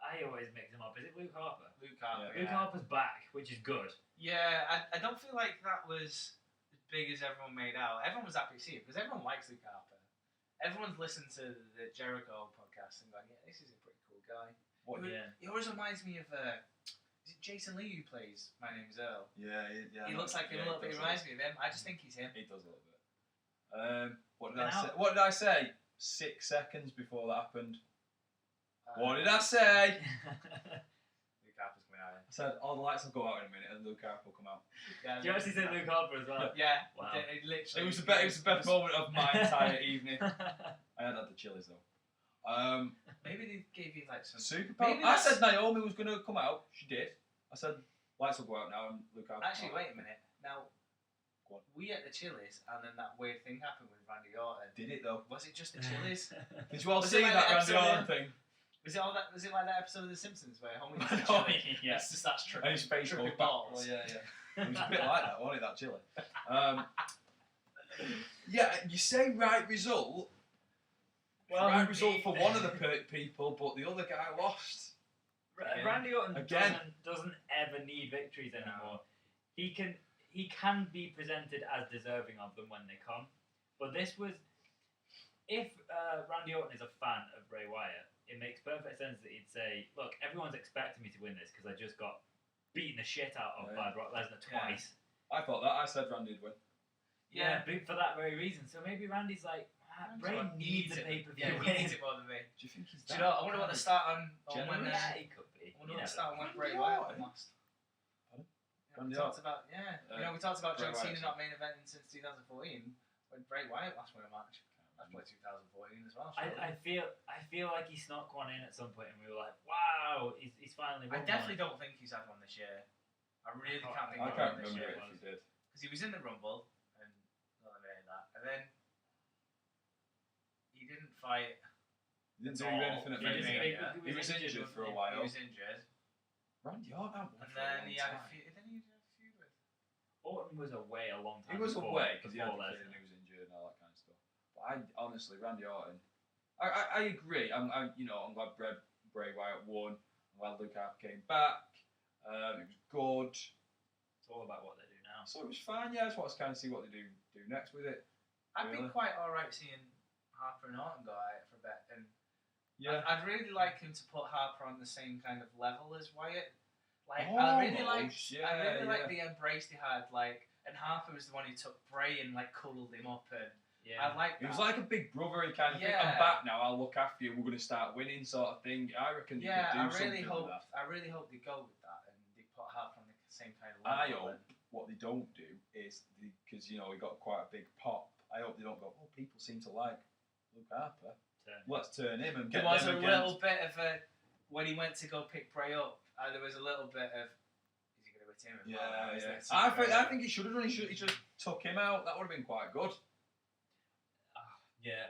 I always mix him up. Is it Luke Harper? Luke Harper. Yeah. Luke Harper's back, which is good. Yeah, I don't feel like that was as big as everyone made out. Everyone was happy to see it because everyone likes Luke Harper. Everyone's listened to the Jericho podcast and going, yeah, this is a pretty cool guy. What? Yeah. He always reminds me of, is it Jason Lee who plays My Name's Earl? Yeah, yeah. He looks like him a little bit. He reminds me of him. I just think he's him. He does a little bit. What did And I how- say? What did I say? 6 seconds before that happened. Uh, What did I say? Luke Harper's coming out. I said, all the lights will go out in a minute and Luke Harper will come out. Yeah, Do you actually say Luke Harper as well? Yeah. Wow. It literally. It was the best moment of my entire evening. I had the chilies though. Maybe they gave you like some. Super Maybe I that's- said Naomi was going to come out. She did. I said, lights will go out now and Luke Harper. Actually, wait a minute. Now, Go on. we at the Chili's, and then that weird thing happened with Randy Orton. Did it though? Was it just the Chili's? Did you all Was see it like that the Randy episode Orton thing? Was it all that? Was it like that episode of The Simpsons where Homer eats the Oh, chili? yeah. It's just that's true. And his face tripping goes back. balls. Oh, yeah. It was a bit like that, wasn't it, that chili? Yeah, you say right result. Right result for one of the people, but the other guy lost. Randy Orton Again. doesn't ever need victories anymore. He can be presented as deserving of them when they come. But this was, if Randy Orton is a fan of Bray Wyatt, it makes perfect sense that he'd say, look, everyone's expecting me to win this because I just got beaten the shit out of by Brock Lesnar twice. I thought that. I said Randy'd win. Yeah, but for that very reason. So maybe Randy's like, Bray needs a pay-per-view Yeah, win. he needs it more than me. Do you think he's Do you know? I wonder what the start on Generous? when. Yeah, he could be. I wonder You what the never start on when Randy Bray Wyatt Orton? lost. Pardon? Yeah, we Randy talked Orton? about we talked about Bray John Cena Wyatt. not main eventing since 2014 when Bray Wyatt last won a match. That's probably 2014 as well. I feel like he snuck one in at some point, and we were like, "Wow, he's finally." I won definitely one. don't think he's had one this year. I really can't think I of can't one this remember year it if he did. because he was in the Rumble and eliminated that, and then he didn't fight. He didn't do at all. anything at He didn't- Mania. he He was injured for a He while. was injured, Randy Orton had one and for a then long he had a time. few. Then he had a few with. Orton was away a long time. He was before, away because he had before the kid Lesnar. and he was injured and all that kind of stuff. But I honestly, Randy Orton, I agree. I'm glad Bray Wyatt won. I'm glad Luke Harper came back. It was good. It's all about what they do now. So it was fine. Yeah, I just want to kind of see what they do next with it. I'd Really? be quite alright seeing Harper and Orton go at it for a bit, and Yeah. I'd really like him to put Harper on the same kind of level as Wyatt. Like I really Almost, like the embrace they had. Like, and Harper was the one who took Bray and like cuddled him up, and Yeah. I like It that. was like a big brother. He kind of think, Yeah. I'm back now. I'll look after you. We're going to start winning, sort of thing. I reckon you yeah, could do I really something hope. with that. I really hope they go with that and they put Harper on the same kind of I level. hope what they don't do is because he got quite a big pop. I hope they don't go. Oh, people seem to like Luke Harper. Let's turn him and There get was them a against. little bit of a when he went to go pick Bray up. There was a little bit of is he going to hit him? Yeah. I think he should have done. He should have took him out. That would have been quite good. Yeah,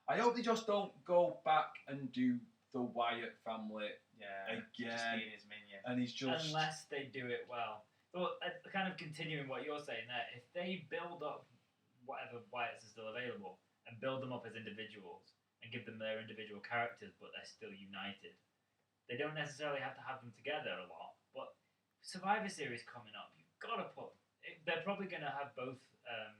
I hope they just don't go back and do the Wyatt family Yeah, just again. being his minion. And he's just unless they do it well. But kind of continuing what you're saying there, if they build up whatever Wyatts are still available and build them up as individuals and give them their individual characters, but they're still united, they don't necessarily have to have them together a lot. But Survivor Series coming up, you've got to put. They're probably going to have both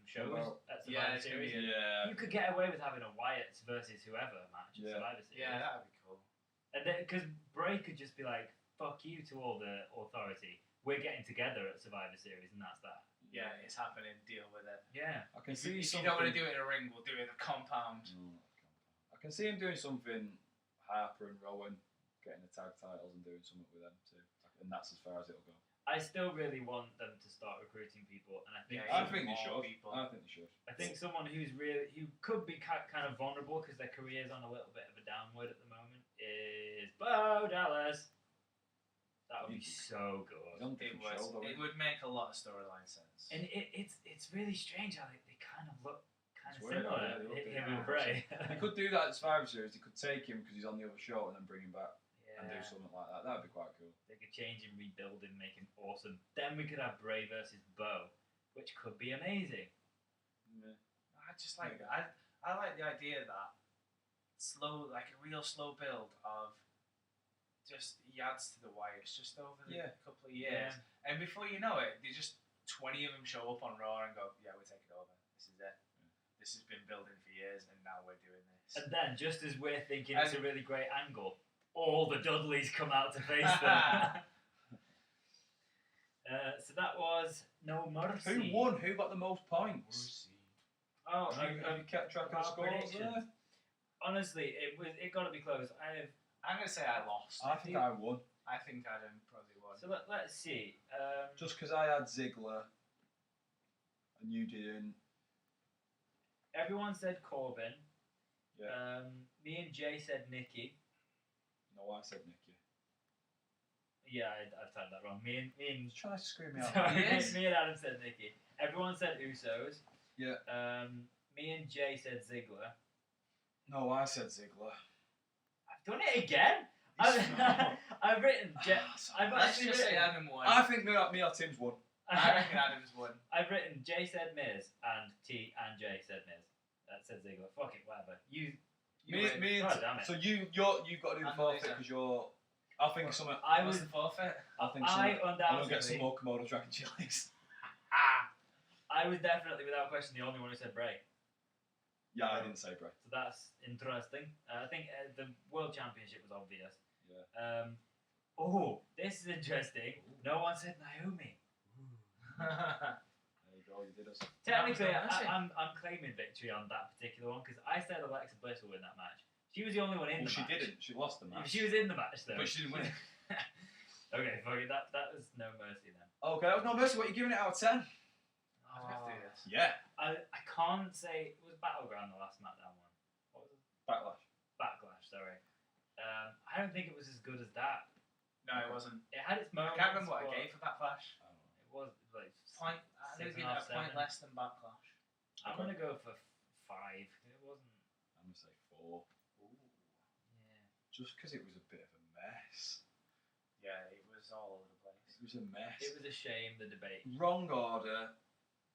shows Well, at yeah, Survivor it's gonna Series. be yeah. You could get away with having a Wyatts versus whoever match at Yeah. Survivor Series. Yeah, that would be cool. And because Bray could just be like, "Fuck you" to all the authority. We're getting together at Survivor Series, and that's that. Yeah, it's happening. Deal with it. Yeah. I can If see you something. don't want to do it in a ring, we'll do it in a compound. I can see him doing something. Harper and Rowan getting the tag titles and doing something with them too, and that's as far as it'll go. I still really want them to start recruiting people, and I think Yeah, I even think they more should. people. I think they should. I think someone who could be kind of vulnerable because their career's on a little bit of a downward at the moment is Bo Dallas. That would be so good. He's on a It different was. show, though, It isn't would make a lot of storyline sense. And it's really strange how they kind of look kind of It's weird, similar. yeah, they look him different. and Bray. he could do that at Survivor Series. He could take him because he's on the other show and then bring him back and do Yeah. something like that. That'd be quite cool. They could change him, rebuild him, make him awesome. Then we could have Bray versus Bo, which could be amazing. I just like I like the idea that slow, like a real slow build of just he adds to the Wyatts just over the couple of years, and before you know it, they just 20 of them show up on Raw and go, yeah, we're taking over. This is it. This has been building for years, and now we're doing this. And then, just as we're thinking it's a really great angle, all the Dudleys come out to face them. So that was No Mercy. Who won? Who got the most points? Oh, Have you kept track of the our scores predictions. there? Honestly, it got to be close. I'm gonna say I lost. I think I won. I think Adam probably won. So let's see. Just because I had Ziggler and you didn't. Everyone said Corbin. Yeah. Me and Jay said Nikki. No, I said Nikki. Yeah, I've said that wrong. Me and He's trying to screw me out. sorry, Yes. me and Adam said Nikki. Everyone said Usos. Yeah. Me and Jay said Ziggler. No, I said Ziggler. I've done it again. I've written Jay. I've Let's actually just say written. Adam won. I think me or Tim's won. I reckon Adam's won. I've written Jay said Miz and T and Jay said Miz. That said Ziggler. Fuck it, whatever. You Me and God damn it. so you've got to do the I'm the forfeit loser. because you're. I think something. I What's was. the forfeit? I think I something. I'm gonna get some undoubtedly. more Komodo dragon chilies. I was definitely, without question, the only one who said Bray. Yeah, I didn't say Bray. So that's interesting. I think the World Championship was obvious. Yeah. Oh, this is interesting. No one said Naomi. There you go. You did us. Technically, That was no mercy. I'm claiming victory on that particular one because I said Alexa Bliss will win that match. She was the only one in Well, the she match. didn't. She lost the match. She was in the match though. But she didn't win it. Okay, fuck it. That was no mercy then. Okay, that was no mercy. What are you giving it out of 10? I have to do this. Yeah. I can't say it was Battleground the last SmackDown one. What was it? Backlash. Backlash. Sorry. I don't think it was as good as that. No, it wasn't. It had its I moments. can't remember what I but gave for Backlash. I don't know. It was like Point. I Six think and a half, a point 7. less than Backlash. I'm gonna go for 5. It wasn't. I'm gonna say 4. Yeah. Just because it was a bit of a mess. Yeah, it was all over the place. It was a mess. It was a shame the debate. Wrong order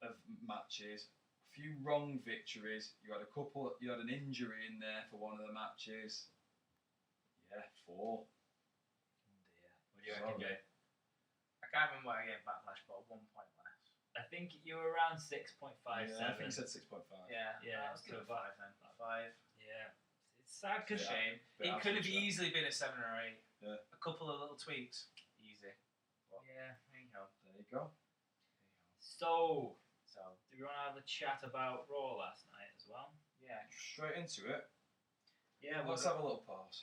of matches. A few wrong victories. You had a couple. You had an injury in there for one of the matches. Yeah, 4. Oh dear. What do you reckon, Sorry. Jay? I can't remember what I gave Backlash, but 1 point less. I think you were around 6.57. Yeah, I think he said 6.5. Yeah, Yeah, Let's give so it 5 then. 5. Yeah. It's sad because Yeah. Shame. Bit It could have absolute shame. easily been a 7 or 8. Yeah. A couple of little tweaks. Easy. But yeah. there you go. There you go. So, So do we want to have a chat about Raw last night as well. Yeah. Straight into it. Yeah. Let's have a little pause.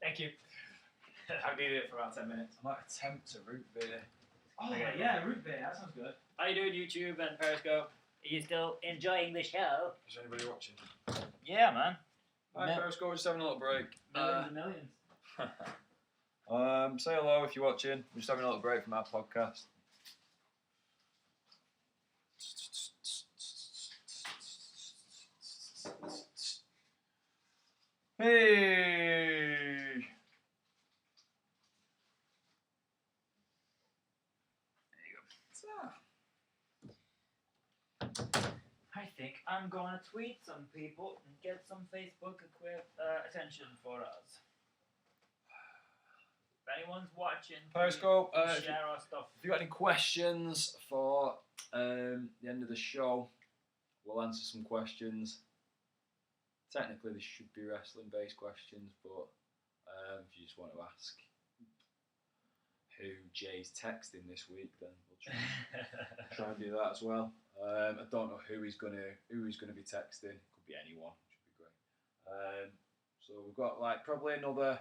Thank you. I needed it for about 10 minutes. I might attempt a root beer. Oh, Okay. yeah, root beer. That sounds good. How you doing, YouTube and Periscope? Are you still enjoying the show? Is anybody watching? Yeah, man. Hi, Mil- Periscope, just having a little break. Millions and millions. Say hello if you're watching. We're just having a little break from our podcast. Hey! I think I'm going to tweet some people and get some Facebook attention for us. If anyone's watching, Periscope, please share our stuff. if you got any questions for the end of the show, we'll answer some questions. Technically, this should be wrestling-based questions, but if you just want to ask who Jay's texting this week, then we'll try and do that as well. I don't know who he's gonna be texting. Could be anyone. Should be great. So we've got like probably another.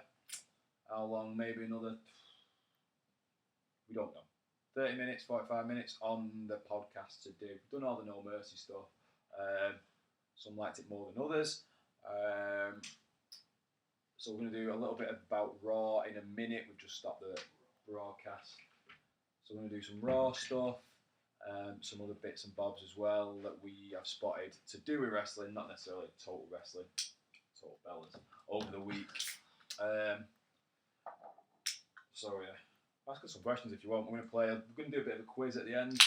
How long? Maybe another. We don't know. 30 minutes, 45 minutes on the podcast to do. We've done all the No Mercy stuff. Some liked it more than others. So we're going to do a little bit about Raw in a minute. We've just stopped the broadcast. So we're going to do some Raw stuff. Some other bits and bobs as well that we have spotted to do with wrestling, not necessarily total wrestling, total bellas, over the week. So yeah, ask us some questions if you want. We're going to do a bit of a quiz at the end.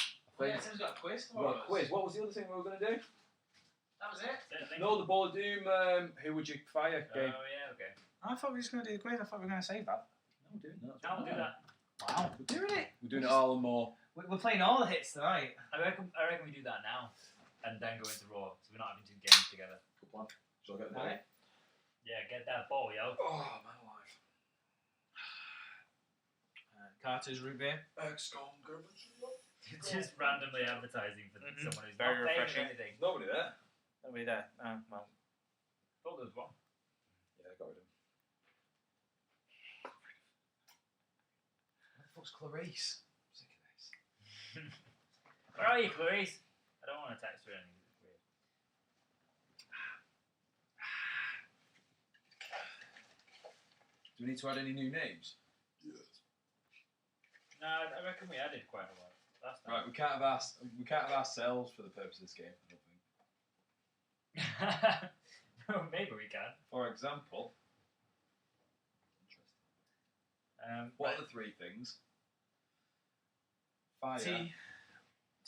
I think. Tim's got a quiz We've got a quiz. What was the other thing we were going to do? That was it? No, the Ball of Doom. Who would you fire game? Oh, yeah, okay. I thought we were just going to do the quiz. I thought we were going to save that. No, we're doing that. Now we'll do that. Wow. We're doing it. We're doing it all and more. We're playing all the hits tonight. I reckon we do that now and then go into Raw, so we're not having two games together. Good plan. Shall I get the Right. Yeah, get that ball, yo. Oh, man alive. Carter's root beer. XCOM It's just randomly advertising for Mhm. someone who's Very not paying refreshing. anything. Nobody there. Nobody there. Well. Thought there was one. Yeah, I got rid of him. Where the fuck's Clarice? I'm sick of this. Where are you, Clarice? I don't want to text her anything. It's weird. Do we need to add any new names? No, I reckon we added quite a lot last Right, time. we can't have ourselves for the purpose of this game. I don't think. No, maybe we can. For example, what are the three things? Fire, T.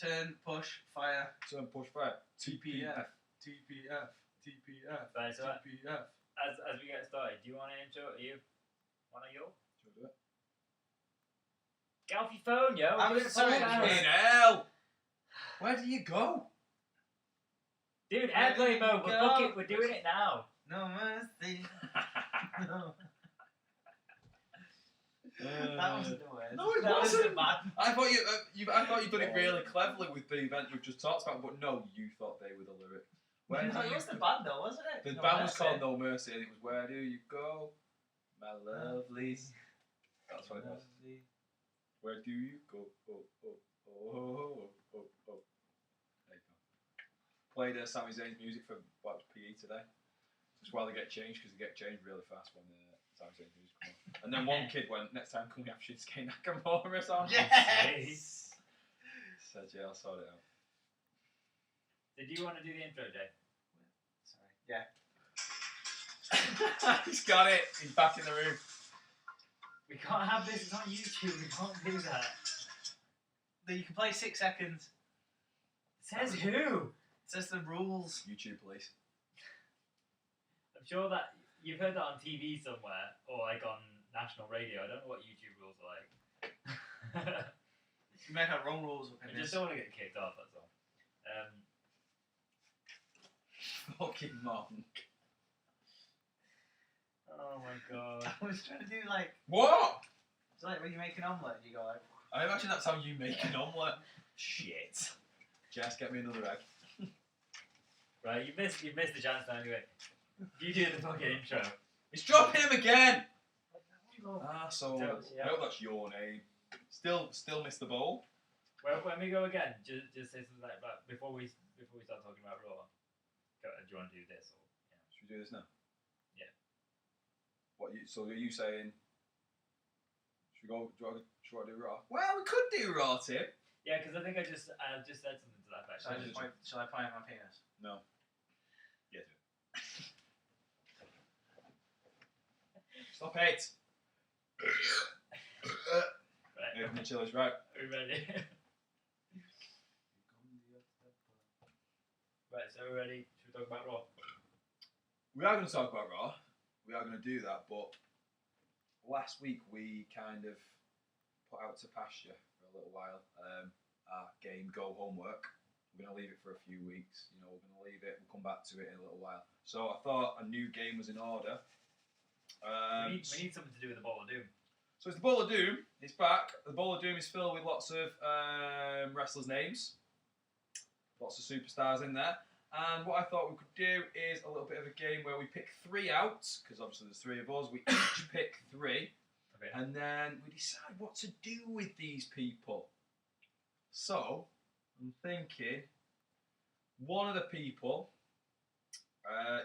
Turn, push, fire. turn, push, fire. TPF. TPF. TPF. Right, so TPF. as we get started, do you want to intro? You want to yo? Shall we do it? Get off your phone, yo. I'm Do it sorry, for us. mate. hell! Where do you go? Dude, Where airplane did mode. you We're go? fucking. We're doing it now. No mercy. No. That wasn't the word. No, it that wasn't. bad. I thought I thought you'd done it really cleverly with the event we've just talked about, but no, you thought they were the lyric. Where No, do it you was the go? band though, wasn't it? The No band was Mercy. called No Mercy, and it was Where Do You Go, My Lovelies. That's what it was. Where do you go? Oh, oh, oh, oh, oh, oh. There you go. Played Sami Zayn's music for what PE today. Just while they get changed, because they get changed really fast when Sami Zayn's music comes on. And then one kid went, next time can we have Shinsuke Nakamura on? Yes! Said, yeah, I'll sort it out. Did you want to do the intro, Jay? Sorry. Yeah. He's got it. He's back in the room. We can't have this. It's on YouTube. We can't do that. You can play 6 seconds. Says who? It says the rules. YouTube police. I'm sure that you've heard that on TV somewhere or like on national radio. I don't know what YouTube rules are like. You might have wrong rules up I in just this. don't want to get kicked off. That's all. Fucking mom. Oh my god. I was trying to do like, What? it's like when you make an omelette, you go like, I imagine that's how you make an omelette. Shit. Jess, get me another egg. Right, you missed the chance now anyway. You do the fucking intro. It's dropping him again. So, I yeah. hope that's your name. Still missed the bowl. Well, when we go again, just say something like that before we start talking about Raw. Do you want to do this? Or, Should we do this now? Yeah. So are you saying? Should we go? Do you want to do Raw? Well, we could do Raw, Tim. Yeah, because I think I just said something to that effect. Shall I point at my penis? No. Yeah, do it. Stop it. Right. Here come the chilies, right? Are we ready? Right, so we're ready. Should we talk about Raw? We are going to talk about Raw. We are going to do that, but last week we kind of put out to pasture for a little while our game Go Homework. We're going to leave it for a few weeks. We're going to leave it. We'll come back to it in a little while. So I thought a new game was in order. We need something to do with the Ball of Doom. So it's the Ball of Doom. It's back. The Ball of Doom is filled with lots of wrestlers' names. Lots of superstars in there. And what I thought we could do is a little bit of a game where we pick 3 out, because obviously there's 3 of us. We each pick 3. Okay. And then we decide what to do with these people. So, I'm thinking, one of the people,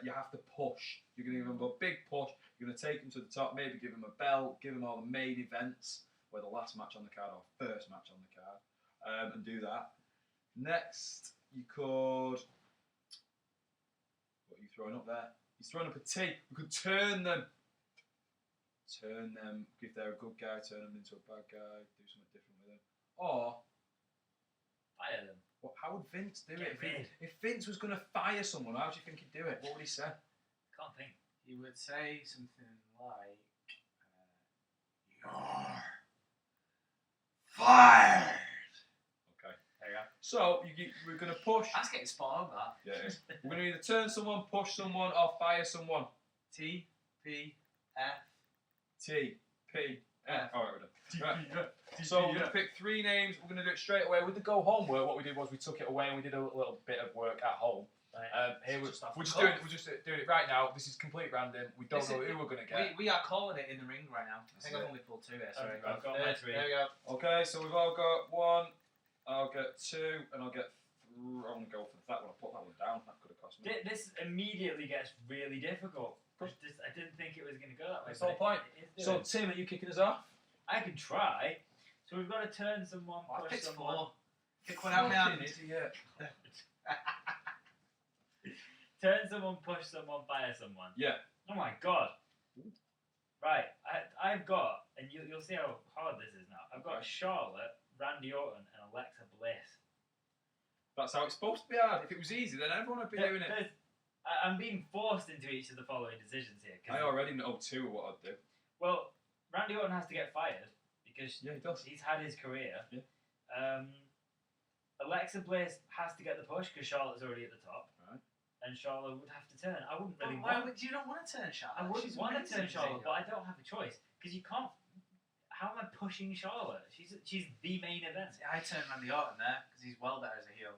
you have to push. You're going to give them a big push. You're going to take them to the top, maybe give them a belt, give them all the main events, whether last match on the card or first match on the card, and do that. Next, you could... What are you throwing up there? He's throwing up a T. We could turn them. If they're a good guy, turn them into a bad guy, do something different with them. Or... Fire them. Well, how would Vince do Get it? rid. If Vince was going to fire someone, how do you think he'd do it? What would he say? Can't think. He would say something like, "You're fired." Okay. There you go. So we're going to push. That's getting spot on, that. Yeah, it is. We're going to either turn someone, push someone, or fire someone. T, P, F. T, P, F. All right, we're done. Right. So we're going to pick 3 names. We're going to do it straight away. With the Go Homework, what we did was we took it away and we did a little bit of work at home. Right. Here we're Just off just the doing it right now. This is complete random. We don't know who we're going to get. We are calling it in the ring right now. I think That's I've only pulled 2 here. Sorry. I've got my 3. There we go. Okay, so we've all got 1. I'll get 2, and I'll get 3. I'm going to go for that one. I'll put that one down. That could have cost me. This immediately gets really difficult. I didn't think it was going to go that way. That's the whole point. So, Tim, are you kicking us off? I can try. So we've got to turn someone, I push picked someone. 4. Pick one out now. Fucking idiot. Turn someone, push someone, fire someone. Yeah. Oh my god. Right, I've got, and you'll see how hard this is now. I've got Charlotte, Randy Orton, and Alexa Bliss. That's how it's supposed to be hard. If it was easy, then everyone would be doing it. I'm being forced into each of the following decisions here. I already know 2 of what I'd do. Well, Randy Orton has to get fired because Yeah, he does. he's had his career. Yeah. Alexa Bliss has to get the push because Charlotte's already at the top. Right. And Charlotte would have to turn. I wouldn't really Why want. would you don't want to turn Charlotte? I wouldn't She's want to turn amazing, Charlotte, Ziggler. but I don't have a choice because you can't. How am I pushing Charlotte? She's the main event. See, I turned Randy Orton there because he's well better as a heel.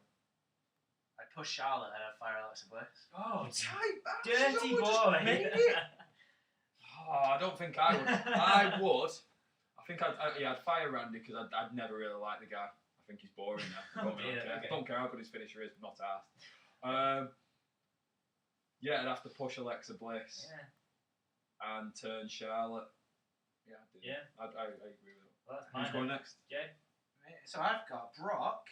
I'd push Charlotte and I'd fire Alexa Bliss. Oh, Tight back. dirty Someone just boy! made it. Oh, I don't think I would. I would. I think I'd fire Randy because I'd never really like the guy. I think he's boring now. I don't, really Yeah, care. okay. I don't care how good his finisher is, not asked. Yeah, I'd have to push Alexa Bliss Yeah. and turn Charlotte. Yeah, I do. Yeah. I agree with it. Well, that's Who's mine. going then. next? Jay? So I've got Brock,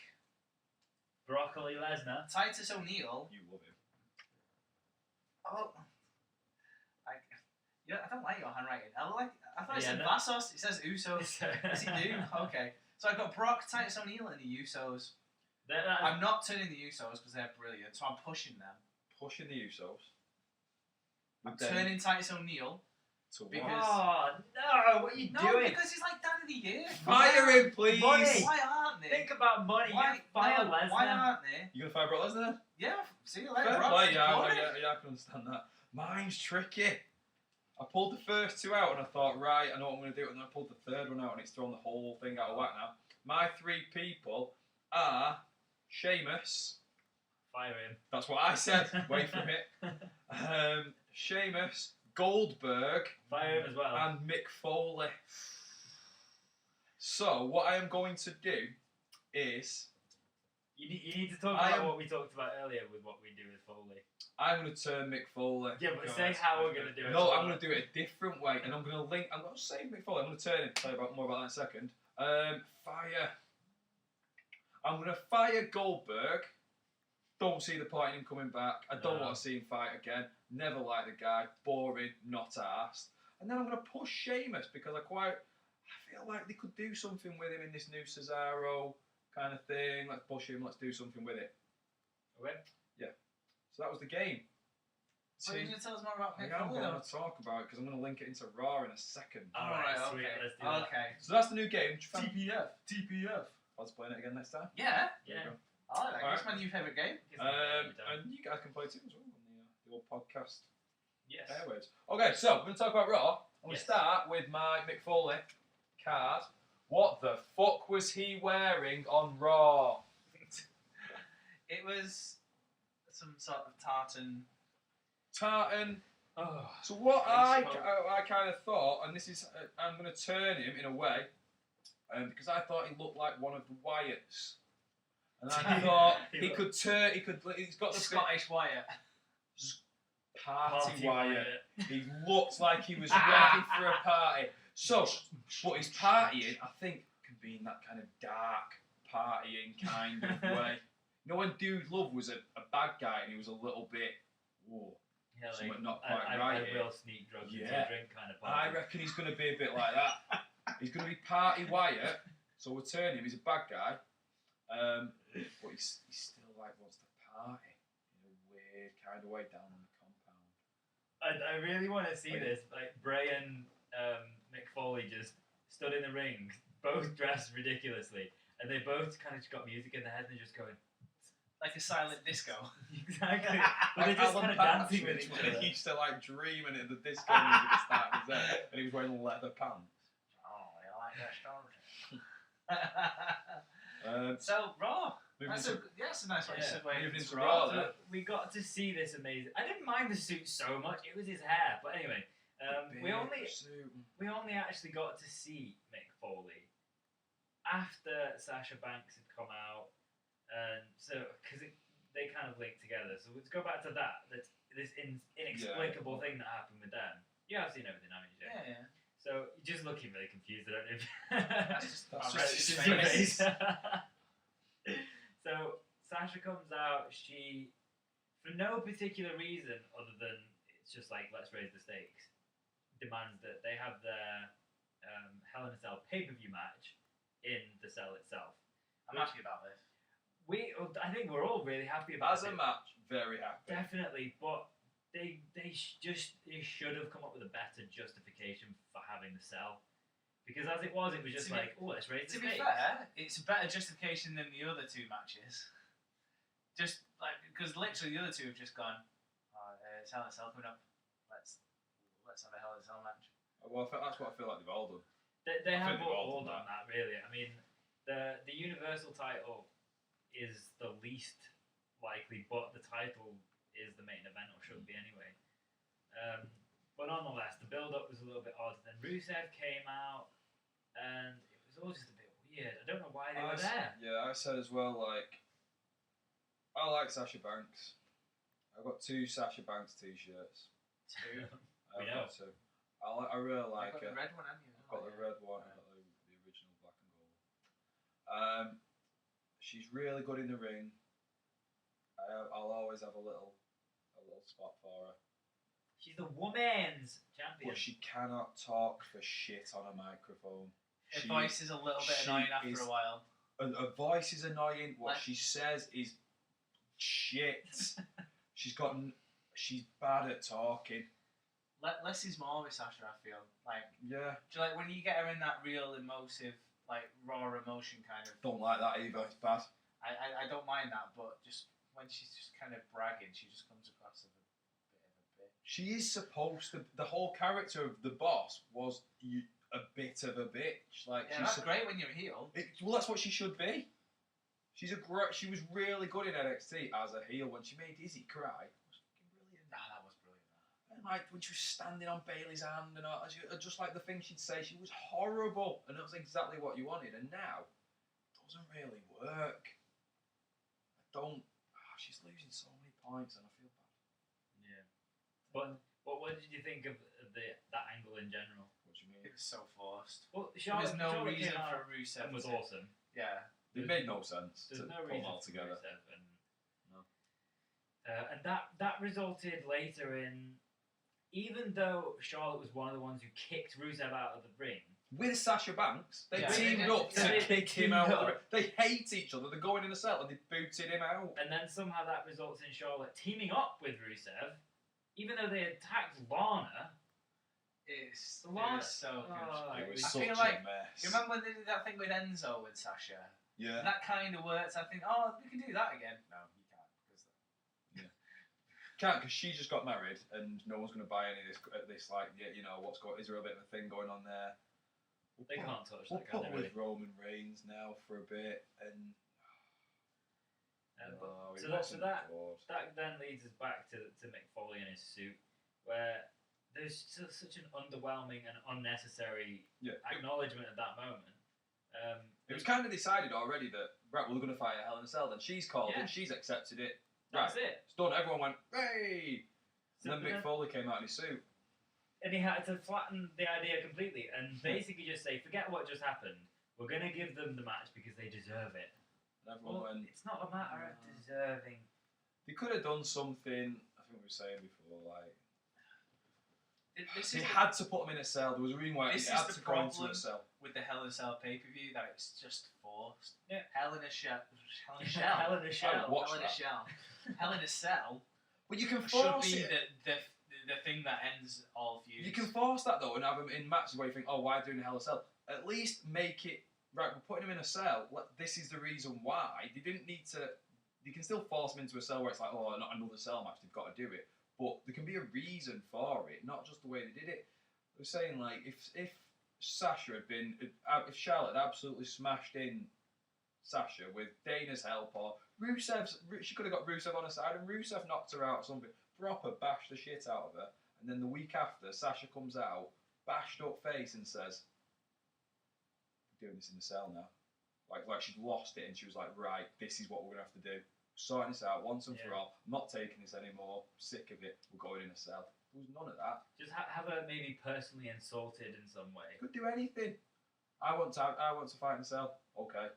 Broccoli Lesnar. Titus O'Neil. You love him. Oh, I don't like your handwriting. I thought it Yeah, said no. Vassos. It says Usos. Yes, you do. Okay. So I've got Brock, Titus O'Neil, and the Usos. I'm not turning the Usos because they're brilliant, so I'm pushing them. Pushing the Usos. I'm turning Titus O'Neil. to because- one. Oh no! What are you No, doing? because he's like Dad of the Year. Fire him, please. Money. Why aren't they? Think about money. why, You fire no, Lesnar. why aren't they? You gonna fire Brock Lesnar then? Yeah, see you later, Fair Brock. play, yeah, Support it. I can understand that. Mine's tricky. I pulled the first 2 out and I thought, right, I know what I'm going to do, and then I pulled the 3rd one out and it's thrown the whole thing out of whack now. My 3 people are Sheamus, Fire him. That's what I said. Wait for it. Sheamus, Goldberg, Fire him as well. and Mick Foley. So what I am going to do is You need to talk about what we talked about earlier with what we do with Foley. I'm going to turn Mick Foley. Yeah, but say how we're going to do it. No, I'm going to do it a different way, and I'm going to link. I'm not saying Mick Foley. I'm going to turn him. Tell you more about that in a second. Fire. I'm going to fire Goldberg. Don't see the point in him coming back. I don't want to see him fight again. Never liked the guy. Boring. Not arsed. And then I'm going to push Sheamus because I feel like they could do something with him in this new Cesaro kind of thing. Let's push him. Let's do something with it. Okay. Yeah. So that was the game. So you're going to tell us more about Mick I'm Foley, going though? to talk about it because I'm going to link it into Raw in a second. Alright, Sweet, okay. let's do that. Okay. So that's the new game. TPF. I'll just playing it again next time. Yeah. Yeah. I like that. Alright. What's my new favourite game? And you guys can play too as well on the old podcast Yes. airwaves. Okay, so we're going to talk about Raw. I'm going to Yes. start with my Mick Foley card. What the fuck was he wearing on Raw? It was some sort of tartan. Tartan. Oh. So what Nice I kind of thought, and this is, I'm going to turn him in a way, because I thought he looked like one of the Wyatts. And I thought he's got the Scottish Wyatt. party Wyatt. He looked like he was ready for a party. So, but his partying, I think, can be in that kind of dark partying kind of way. You know, when Dude Love was a bad guy and he was a little bit, whoa, Yeah, something not quite I right here. will sneak drugs into Yeah. a drink kind of I party. reckon he's going to be a bit like that. He's going to be party Wyatt, so we'll turn him. He's a bad guy, but he's still like wants to party in a weird kind of way down on the compound. I really want to see this. Like Bray and Mick Foley just stood in the ring, both dressed ridiculously, and they both kind of just got music in their head and they're just going Like a silent disco. exactly. But they're just Alan kind of Patch, dancing with each when other. he used to like dreaming at the disco music at the start of his head, and he was wearing leather pants. Oh, I like that story. So So Raw. moving That's into- a nice way to Yeah. segue Moving into into Raw. Raw, So then. we got to see this amazing. I didn't mind the suit so much. It was his hair, but anyway, big we only suit. actually got to see Mick Foley after Sasha Banks had come out, and so because they kind of linked together. So let's go back to that. That's this inexplicable thing that happened with them. You have seen everything, haven't you, Jay? Yeah, yeah. So you're just looking really confused. I don't know. That's That's just just his his face. So Sasha comes out. She, for no particular reason other than it's just like let's raise the stakes, demands that they have their Hell in a Cell pay-per-view match in the cell itself. I'm happy about this. I think we're all really happy about As a it. match, very happy. Definitely, but they should have come up with a better justification for having the cell. Because as it was just To be- like, oh, let's raise the To be stakes. fair, it's a better justification than the other two matches. Just like because literally the other two have just gone. Oh, it's Hell in a Cell coming up. Let's have a Hell in a Cell match. Well, that's what I feel like they've all done. They I have think they've all all done that, really. I mean, the Universal title is the least likely, but the title is the main event, or should be anyway. But nonetheless, the build-up was a little bit odd. Then Rusev came out, and it was all just a bit weird. I don't know why they were there. Yeah, I said as well, like, I like Sasha Banks. I've got 2 Sasha Banks t-shirts. Two. We I've know. got 2. I really like You've got her. the red one, haven't you? I've got the red one, I've got the original black and gold. She's really good in the ring. I'll always have a little spot for her. She's the women's champion. But she cannot talk for shit on a microphone. Her voice is a little bit she annoying after is- a while. Her voice is annoying. What Like- she says is shit. She's bad at talking. Less is more with Sasha, I feel. Like, Yeah. do you like when you get her in that real emotive, like raw emotion kind of. Don't like that either. It's bad. I don't mind that, but just when she's just kind of bragging, she just comes across as a bit of a bitch. She is supposed to. The whole character of the boss was a bit of a bitch. Like Yeah, she's that's great when you're a heel. Well, that's what she should be. She was really good in NXT as a heel when she made Izzy cry. It was fucking brilliant. Nah, that was brilliant. And like when she was standing on Bailey's hand and all, just like the things she'd say, she was horrible, and it was exactly what you wanted. And now, it doesn't really work. I don't. She's losing so many points, and I feel bad. Yeah. But what did you think of that angle in general? What do you mean? It was so forced. Well, There's no Charlotte reason came out for Rusev and was to- awesome. Yeah. It made no sense to There's no put reason them all for together. Rusev and, No. and that resulted later in, even though Charlotte was one of the ones who kicked Rusev out of the ring, With Sasha Banks, they Yeah. teamed up to They kick him teamed out. Of the up. ring. They hate each other. They're going in a cell and they booted him out. and then somehow that results in Charlotte teaming up with Rusev, even though they attacked Lana. It was so good. Oh, It was I such feel a like- mess. You remember when they did that thing with Enzo with Sasha? Yeah. That kind of works. I think, we can do that again. No, you can't. Because Can't, because she just got married and no one's going to buy any of this like, is there a bit of a thing going on there? They can't touch We'll that, put can her they? with Roman Reigns now for a bit, and But- it so wasn't that good. that then leads us back to Mick Foley and his suit, where there's such an underwhelming and unnecessary Yeah. acknowledgement at that moment. It was kind of decided already that, right, we're going to fight at Hell in a Cell, then she's called Yeah. and she's accepted it. That's Right, it. it's done. Everyone went, hey! So And then Mick Foley came out in his suit. And he had to flatten the idea completely and basically just say, forget what just happened. We're going to give them the match because they deserve it. And everyone Well, went, it's not a matter of deserving. they could have done something, I think we were saying before, like, this they is had to put him in a cell. There was a reason why This they is had the to go into problem. a cell. with the Hell in a Cell pay-per-view that it's just forced. Yeah. Hell in a Shell. Hell in a Hell Shell. in a Shell. watch Hell in a that. Shell. Hell in a Cell But you can should force be it. the thing that ends all feuds. You can force that though and have him in matches where you think, oh, why doing a Hell in a Cell? At least make it right. We're putting him in a cell. This is the reason why. They didn't need to. You can still force him into a cell where it's like, oh, not another cell match. They've got to do it. But there can be a reason for it, not just the way they did it. They were saying like if Sasha had been, if Charlotte had absolutely smashed in Sasha with Dana's help or she could have got Rusev on her side and Rusev knocked her out or something. Proper bashed the shit out of her. And then the week after, Sasha comes out, bashed up face and says, we're doing this in the cell now. Like she'd lost it and she was like, right, this is what we're going to have to do. Sorting this out once and for all. I'm not taking this anymore. Sick of it. We're going in a cell. There was none of that. Just have her maybe personally insulted in some way. Could do anything. I want to fight in a cell. Okay.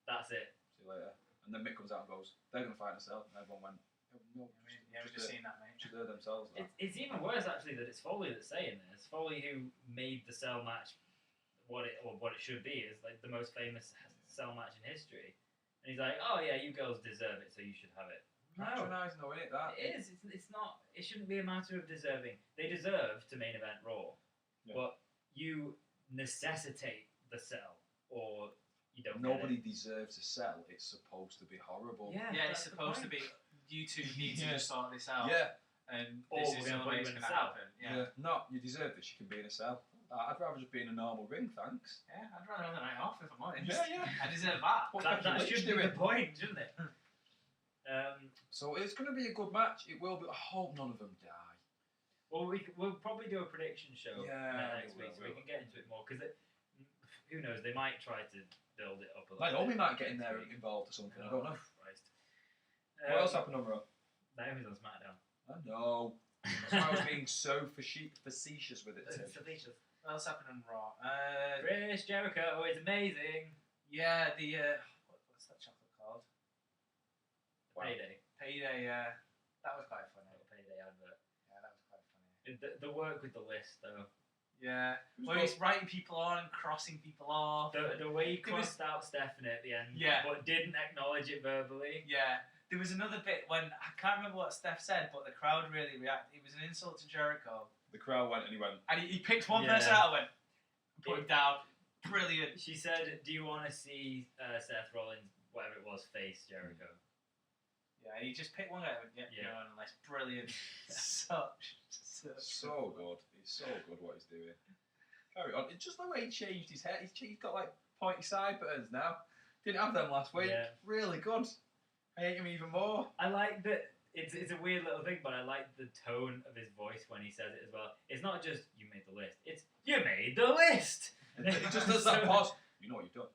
That's it. See you later. And then Mick comes out and goes, they're going to fight in a cell. And everyone went, oh, no, We've just seen that, mate. just they're themselves. That. It's even worse actually that it's Foley that's saying this. Foley who made the cell match what it should be is like the most famous cell match in history. And he's like, oh yeah, you girls deserve it, so you should have it. No, Patronising though, innit? That it is. It's not. It shouldn't be a matter of deserving. They deserve to main event Raw, Yeah. but you necessitate the cell, or you don't. Nobody deserves a cell. It's supposed to be horrible. Get it. Yeah, that's it's the supposed to point. be. You two need to Yeah. just sort this out. Yeah. And Or this we're is the gonna only way put it's you in going a to cell. happen. Yeah. No, you deserve this. You can be in a cell. I'd rather just be in a normal ring, thanks. Yeah, I'd rather have the night off if I'm honest. Yeah. I deserve that. What That Becky Lynch should be doing? the point, shouldn't it? So it's going to be a good match. It will be. I hope none of them die. Well, we'll probably do a prediction show Yeah, next we week, so will. we can get into it more. Because who knows, they might try to build it up a little Naomi bit might get in next there week. involved or something. I Oh, don't know. Christ. What else happened on Raw? Naomi's on SmackDown. I know. That's why I was being so facetious with it, Tim. Delicious. What else happened on Raw? Chris Jericho is amazing. Yeah, what's that chocolate called? Wow. Payday. That was quite funny. Little Payday advert. Yeah, that was quite funny. The work with the list, though. Yeah, Who's where got- he's writing people on and crossing people off. The way he There was- crossed out Stephanie at the end, Yeah. but didn't acknowledge it verbally. Yeah, there was another bit when I can't remember what Steph said, but the crowd really reacted. It was an insult to Jericho, The crowd went and he went, and he picked one Yeah. person out and went, put him down. Brilliant. She said, "Do you want to see Seth Rollins, whatever it was, face Jericho?" Yeah, and he just picked one out and went, Yeah. on the list. Brilliant. Such. so good. He's so good what he's doing. Carry on. It's just the way he changed his hair. He's got like pointy sideburns now. Didn't have them last week. Yeah. Really good. I hate him even more. I like that. It's a weird little thing, but I like the tone of his voice when he says it as well. It's not just you made the list. It's you made the list. He just does that pause. You know what you've done.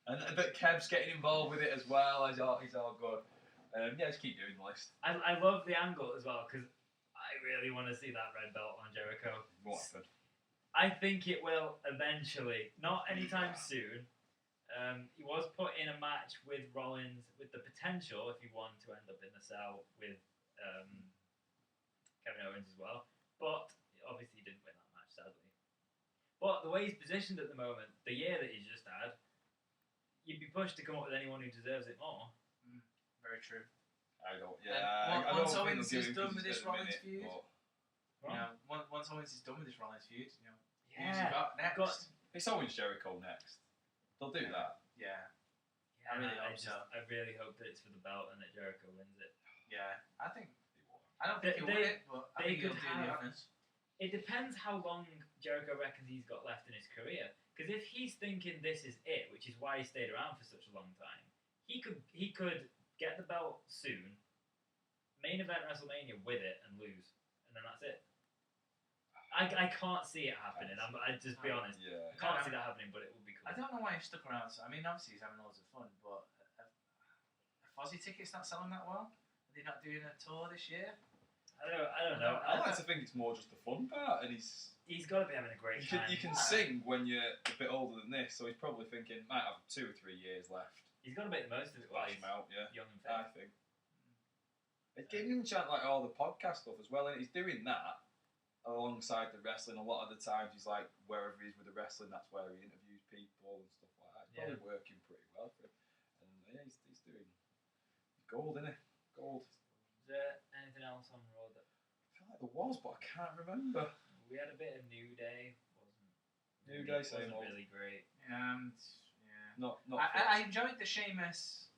And but Kev's getting involved with it as well. He's all good. Yeah, just keep doing the list. I love the angle as well because I really want to see that red belt on Jericho. What happened? I think it will eventually, not anytime soon. He was put in a match with Rollins with the potential, if he won, to end up in the cell with Kevin Owens as well. But obviously he didn't win that match, sadly. But the way he's positioned at the moment, the year that he's just had, you'd be pushed to come up with anyone who deserves it more. Very true. I don't. And Yeah. I once don't Owens think is they'll done give him with this 'cause he's Rollins got a minute, feud, but you know, once Owens is done with this Rollins feud, you know, who's Yeah. he got next? It's Owens Jericho next. They'll do that. Yeah, Yeah, I really hope so. I really hope that it's for the belt and that Jericho wins it. yeah. I don't think he'll win it, but I they think he'll could do the have- honours. It depends how long Jericho reckons he's got left in his career. Because if he's thinking this is it, which is why he stayed around for such a long time, he could get the belt soon, main event WrestleMania with it and lose, and then that's it. I can't see it happening. I just be honest. Yeah. I can't see that happening, but it would be cool. I don't know why he stuck around. So, I mean, obviously he's having loads of fun, but are Fozzy tickets not selling that well? Are they not doing a tour this year? I don't know. I like to think it's more just the fun part, and he's. He's got to be having a great You time. can sing when you're a bit older than this, so he's probably thinking might have 2 or 3 years left. He's got to make the most of it while Flash he's him out, yeah. young and I fit. think. It's giving him a chance like all the podcast stuff as well, and he's doing that alongside the wrestling. A lot of the times he's like wherever he is with the wrestling, that's where he interviews people and stuff like that. It's probably working pretty well for him. And yeah, he's doing gold, isn't he? Gold. Is there anything else on Raw that I feel like there was, but I can't remember. we had a bit of New Day? New Day, same wasn't old. really great. Yeah. Not. I enjoyed the Sheamus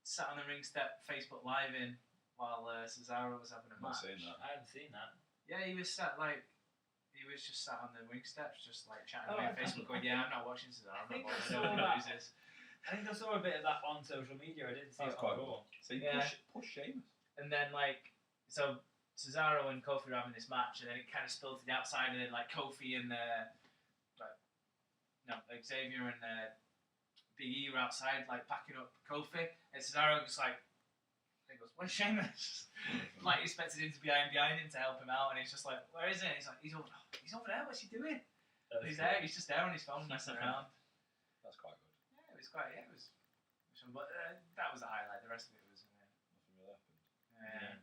sat on the ring step Facebook Live in while Cesaro was having a I'm not match. saying that. I haven't seen that. Yeah, he was sat just sat on the ring steps, just like chatting Oh, away I- on Facebook, going, "Yeah, I'm not watching Cesaro. I'm think not I watching. saw Nobody that. knows this." I think I saw a bit of that on social media. I didn't see That's it quite on Raw. So you Yeah. push Sheamus. And then so Cesaro and Kofi were having this match, and then it kind of spilled to the outside, and then Kofi and Xavier and Big E were outside backing up Kofi, and Cesaro was he goes, "Where's Sheamus?" He expected him to be behind him to help him out, and he's just like, "Where is he?" And he's like, "He's over there. What's he doing?" That was He's cool. there. He's just there on his phone messing around. That's quite good. Yeah, it was quite. Yeah, it was. But that was the highlight. The rest of it was. Nothing really happened. And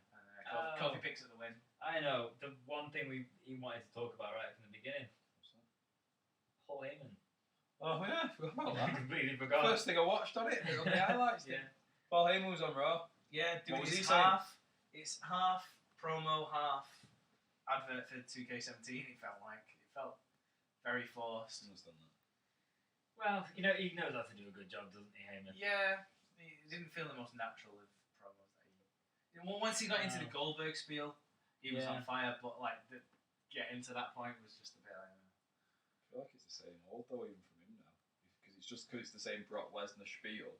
Oh. Kofi picks up the win. I know. The one thing he wanted to talk about right from the beginning. What's that? Paul Heyman. Oh yeah, I forgot about I that. completely forgot. First thing I watched on it, on the highlights. Yeah. Paul Heyman was on Raw. Yeah, What doing was his he saying? half. It's half promo, half advert for 2K17. It felt very forced. Understand that. Well, he knows how to do a good job, doesn't he, Heyman? Yeah, it didn't feel the most natural of promos that once he got into the Goldberg spiel, he was Yeah. on fire. But getting to that point was just a bit. I feel like it's the same old though, even from him now, because it's the same Brock Lesnar spiel.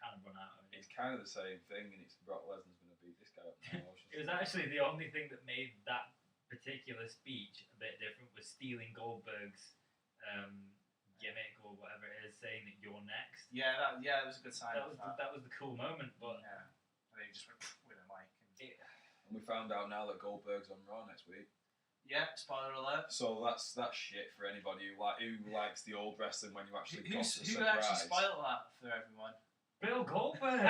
Kind of run out of it. It's kind of the same thing, and it's Brock Lesnar's going to beat this guy up now. It was actually the only thing that made that particular speech a bit different was stealing Goldberg's gimmick or whatever it is, saying that you're next. Yeah, that was a good sign. That was the cool moment, but yeah, and then he just went with a mic. And we found out now that Goldberg's on Raw next week. Yeah, spoiler alert. So that's shit for anybody who likes the old wrestling when you actually got to Who surprise. actually spoiled that for everyone? Bill Goldberg.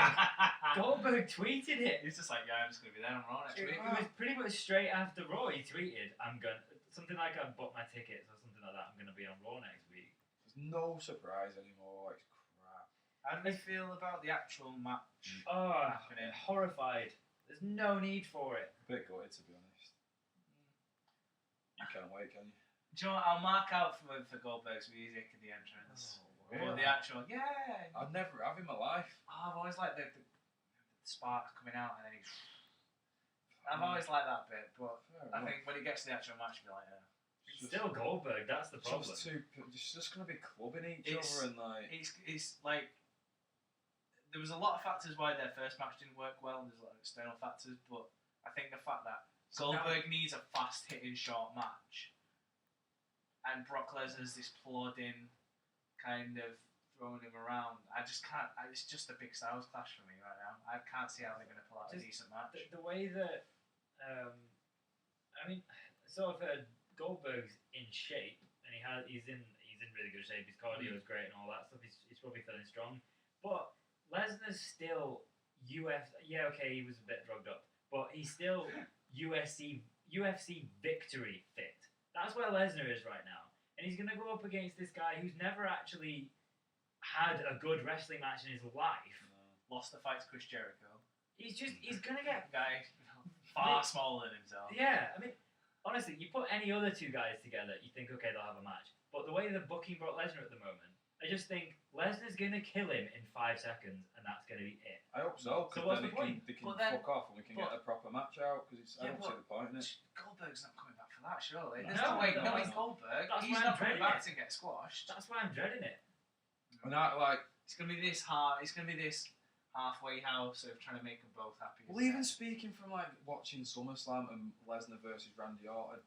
Goldberg tweeted it. He's just like, yeah, I'm just going to be there on Raw next It week. was pretty much straight after Raw. He tweeted, "I'm going something like I bought my tickets or something like that. I'm going to be on Raw next week." There's no surprise anymore. It's crap. How do you feel about the actual match? Oh, Happening. horrified. There's no need for it. A bit gutted, to be honest. You can't wait, can you? Do you know what? I'll mark out for Goldberg's music in the entrance. Or the actual, yeah. I'd never have in my life. I've always liked the sparks coming out and then he's. I've always liked that bit, but I think when it gets to the actual match, you'll be like, yeah. It's Still Goldberg, that's the problem. Just going to be clubbing each It's- other and like. It's like there was a lot of factors why their first match didn't work well, and there's a lot of external factors. But I think the fact that Goldberg needs a fast hitting short match, and Brock Lesnar's this plodding kind of throwing him around. I just can't. It's just a big styles clash for me right now. I can't see how they're going to pull out a decent match. The way that, I mean, sort of Goldberg's in shape, and he's in really good shape. His cardio is great and all that stuff. He's probably feeling strong, but Lesnar's still UFC. Yeah, okay, he was a bit drugged up, but he's still UFC victory fit. That's where Lesnar is right now, and he's gonna go up against this guy who's never actually had a good wrestling match in his life. Lost the fight to Chris Jericho. He's gonna get Guy far smaller than himself. Yeah, I mean, honestly, you put any other two guys together, you think, okay, they'll have a match. But the way they're booking Brock Lesnar at the moment, I just think Lesnar's going to kill him in 5 seconds, and that's going to be it. I hope so. So what's then the point? They can But then- fuck off and we can get a proper match out. Because I don't see the point in it. Goldberg's not coming back for that, surely. No, There's no way. no, No, no. it's Goldberg. That's He's why not I'm coming dreading back it. to get squashed. That's why I'm dreading it. And I like. It's gonna be this hard. It's gonna be this halfway house of trying to make them both happy. Well, even speaking from like watching SummerSlam and Lesnar versus Randy Orton,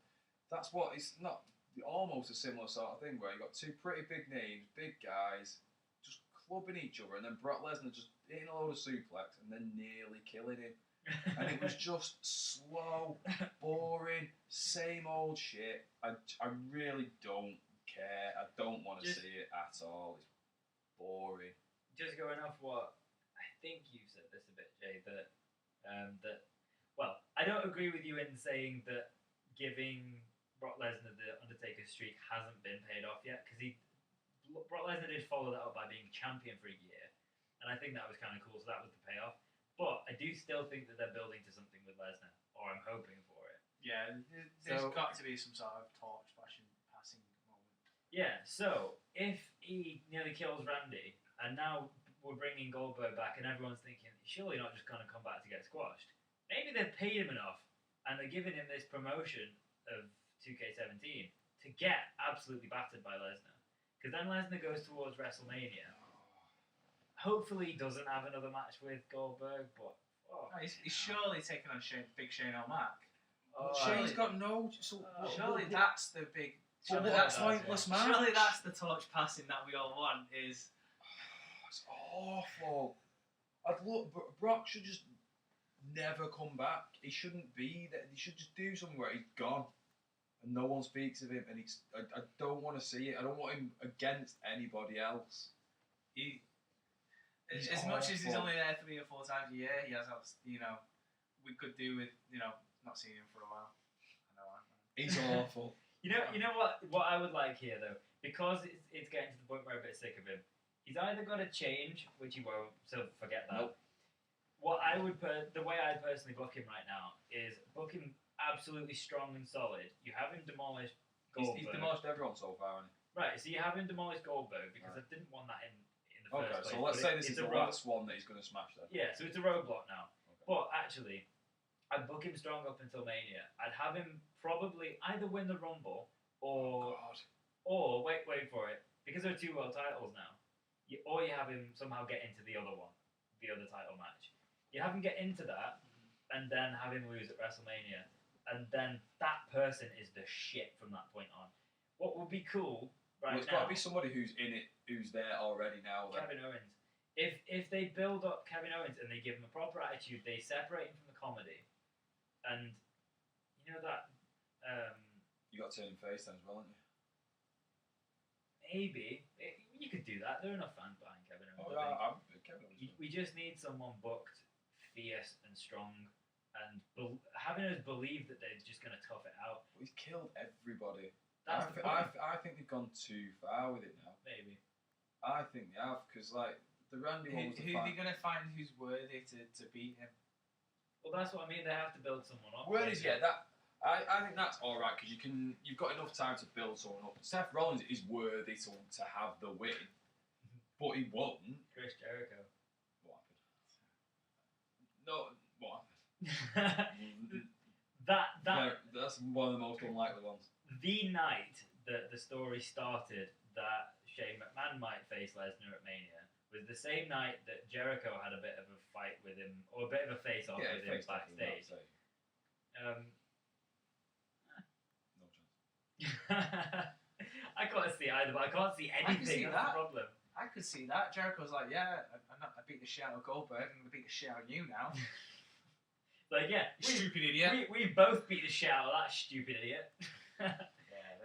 that's what it's not. Almost a similar sort of thing where you got two pretty big names, big guys, just clubbing each other, and then Brock Lesnar just hitting a load of suplex and then nearly killing him. And it was just slow, boring, same old shit. I really don't care. I don't want to Just- see it at all. It's boring. Just going off what I think you said this a bit, Jay, that well, I don't agree with you in saying that giving Brock Lesnar the Undertaker streak hasn't been paid off yet, because Brock Lesnar did follow that up by being champion for a year, and I think that was kind of cool. So that was the payoff. But I do still think that they're building to something with Lesnar, or I'm hoping for it. Yeah, there's So- got to be some sort of torch passing moment. Yeah. So if he nearly kills Randy, and now we're bringing Goldberg back, and everyone's thinking, surely not just going to come back to get squashed. Maybe they've paid him enough, and they're giving him this promotion of 2K17 to get absolutely battered by Lesnar. Because then Lesnar goes towards WrestleMania. Hopefully he doesn't have another match with Goldberg, but... No, he's surely taking on Big Shane O'Mac. Shane's got no. So, Surely that's the big. But Surely what that's, a pointless match. surely that's the torch passing that we all want. Is It's awful. I'd look. Brock should just never come back. He shouldn't be there. He should just do something where he's gone, and no one speaks of him. And he's. I don't want to see it. I don't want him against anybody else. he? He's As much as he's awful. only there 3 or 4 times a year, he has. We could do with not seeing him for a while. I know. He's awful. You know what I would like here though, because it's getting to the point where I'm a bit sick of him. He's either got to change, which he won't, so forget that. Nope. What I would the way I'd personally book him right now is book him absolutely strong and solid. You have him demolish Goldberg. He's demolished everyone so far, hasn't he? Right, so you have him demolish Goldberg because Right. I didn't want that in the Okay, first place. so let's but say this is it's the a last one that he's going to smash then. Yeah, so it's a roadblock now. Okay. But actually, I'd book him strong up until Mania. I'd have him probably either win the Rumble or God. or wait for it, because there are 2 world titles now. Or you have him somehow get into the other one, the other title match. You have him get into that, and then have him lose at WrestleMania, and then that person is the shit from that point on. What would be cool right Well, it's now? got to be somebody who's in it, who's there already now. Then. Kevin Owens. If they build up Kevin Owens and they give him a proper attitude, they separate him from the comedy, and you know that. You got to turn him face then as well, haven't you? Maybe you could do that. There are enough fans behind Kevin Owens. Oh, I think. I'm Kevin Owens. We just need someone booked, fierce and strong, and having us believe that they're just going to tough it out. But he's killed everybody. That's the point. I think they've gone too far with it now. Maybe. I think they have, because like the Randy one was the Who are fact. they going to find who's worthy to beat him? Well, that's what I mean. They have to build someone up. Where is that? I think that's all right because you've got enough time to build someone up. Seth Rollins is worthy to have the win, but he won't. Chris Jericho. What happened? No, what happened? that Yeah, that's one of the most unlikely ones. the night that the story started that Shane McMahon might face Lesnar at Mania was the same night that Jericho had a bit of a fight with him, or a bit of a face-off Yeah, with him face off backstage. backstage. No chance. I can't see either, but I can't see anything. see That's that. the problem. I could see that. Jericho's like, yeah, I beat the shit out of Goldberg. I'm going to beat the shit out of you now. Like, yeah, You stupid idiot. we both beat the shit out of that stupid idiot.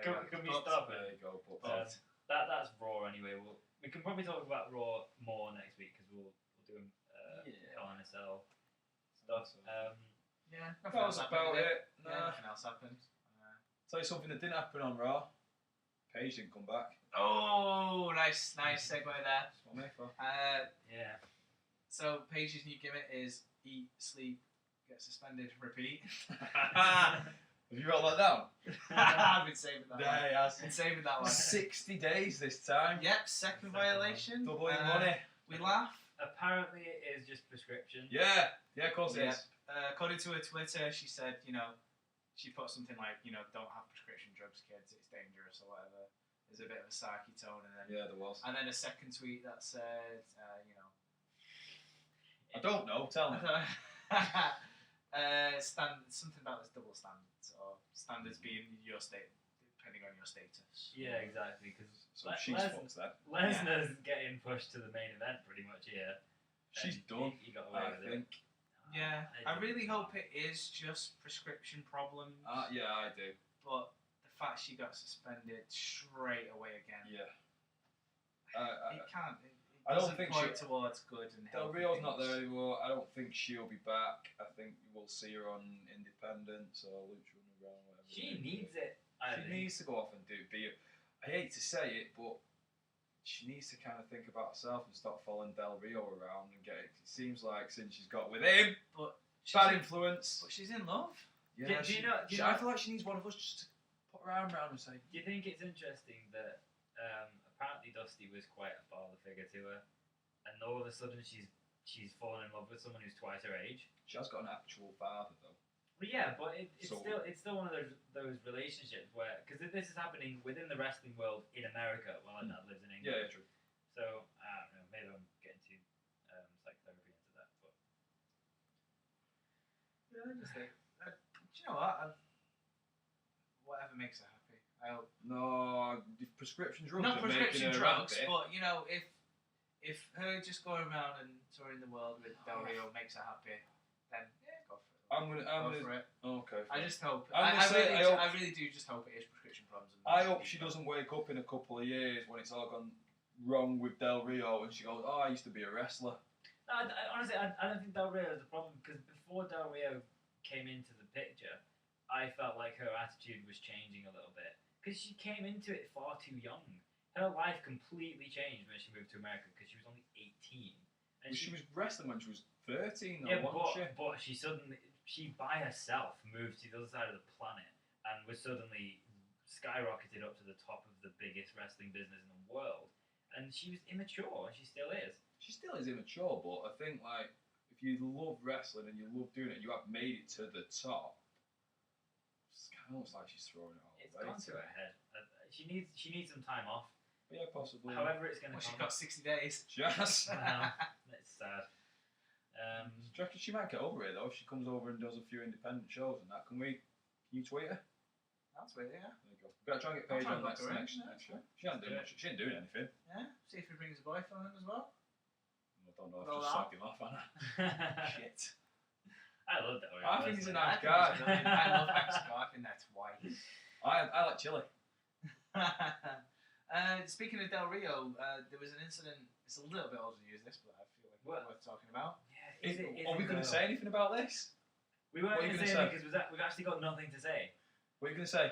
Can we stop There it? you go. But That's Raw anyway. We can probably talk about Raw more next week because we'll do Hell in a Cell stuff. Yeah, that nothing was else happened, about did it. Yeah, Nah. nothing else happened. Tell you something that didn't happen on Raw. Paige didn't come back. Oh, nice segue there. That's what I'm here for. Yeah. So Paige's new gimmick is eat, sleep, get suspended, repeat. Have you wrote that down? I've been saving that one. There he has. Been saving that one. 60 days this time. Yep, second violation. Doubling money. We laugh. Apparently, it is just prescription. Yeah, of course it Yeah. is. According to her Twitter, she said, she put something like, don't have prescription drugs, kids, it's dangerous or whatever. There's a bit of a sarky tone, and then Yeah, there was. and then a second tweet that said, I don't know, tell me. something about this double standards or standards being your state, depending on your status. Yeah, exactly. Because So she's fucked then. Lesnar's getting pushed to the main event pretty much here. She's And done, He got away I with it. think. Yeah, I don't really know. hope it is just prescription problems. Yeah, I do. But the fact she got suspended straight away again, Yeah. it can't. It I don't doesn't think point she- towards good and Del healthy Rio's not things. there anymore. I don't think she'll be back. I think we'll see her on Independence or Lucha Underground, whatever. She needs it. I She think. needs to go off and be. I hate to say it, but she needs to kind of think about herself and stop following Del Rio around and get it. It seems like since she's got with him, But bad influence. But she's in love. Yeah, Do you know- I feel like she needs one of us just to put her arm around and say, Do you think it's interesting that apparently Dusty was quite a father figure to her, and all of a sudden she's fallen in love with someone who's twice her age? she has got an actual father though. Well, yeah, but it's So- still one of those relationships where, because this is happening within the wrestling world in America while my dad lives in England. Yeah, true. So I don't know, maybe I'm getting too psychotherapy into that, but Yeah, I just think. Do you know what? Whatever makes her happy. I hope. No, the prescription drugs Not are making prescription her drugs, happy. but if her just going around and touring the world with Del Rio makes her happy, then yeah, go for it. I'm Go gonna. for it. Okay. I just hope. I'm gonna say, I really do just hope it is prescription problems. and I not hope just she drugs. doesn't wake up in a couple of years when it's all gone wrong with Del Rio and she goes, "Oh, I used to be a wrestler." honestly, I don't think Del Rio is the problem, because before Del Rio came into the picture, I felt like her attitude was changing a little bit, because she came into it far too young. Her life completely changed when she moved to America, because she was only 18. And She was wrestling when she was 13, though, yeah, wasn't she? but she by herself moved to the other side of the planet and was suddenly skyrocketed up to the top of the biggest wrestling business in the world. And she was immature, and she still is. She still is immature, but I think like if you love wrestling and you love doing it, you have made it to the top. It's kind of almost like she's throwing it all It's away. gone to her head. She needs some time off. Yeah, possibly. However, it's going to Well, she's come. got 60 days. Just. I know. It's sad. Do you reckon she might get over it though if she comes over and does a few independent shows and that? Can you tweet her? That's weird, yeah. There you go. We've got to try and get I'll Paige try on and book her in, next yeah. show. She ain't doing much. She ain't doing anything. Yeah. See if he brings a boyfriend as well. I don't know. I've Roll just out. slagged him off, haven't I? Shit. I love Del Rio. I think he's a personally. nice guy. I love Mexico. I think that's why. I like chili. Speaking of Del Rio, there was an incident. It's a little bit overused, this, but I feel like What? it's worth talking about. Yeah, Are we going to say anything about this? We weren't What are you going to gonna say say? because we've actually got nothing to say. What are you going to say?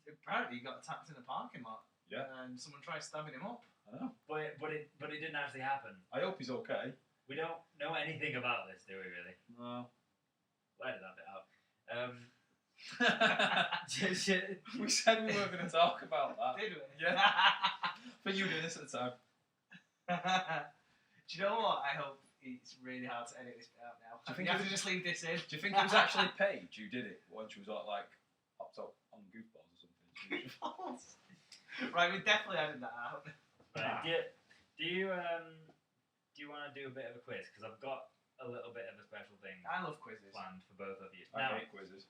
Apparently, he got attacked in a parking lot. Yeah. And someone tried stabbing him up. I know. But it didn't actually happen. I hope he's okay. We don't know anything about this, do we? Really? No. We'll edit that bit out. We said we weren't going to talk about that. Did we? Yeah. But you were doing this at the time. Do you know what? I hope it's really hard to edit this bit out now. Do you I think think you have it to just leave this in. Do you think it was actually Paige who did it when she was like popped up on Goofballs or something? False. Right, we definitely edited that out. Right. Do you want to do a bit of a quiz? Because I've got a little bit of a special thing I love quizzes. planned for both of you. I Now, hate quizzes.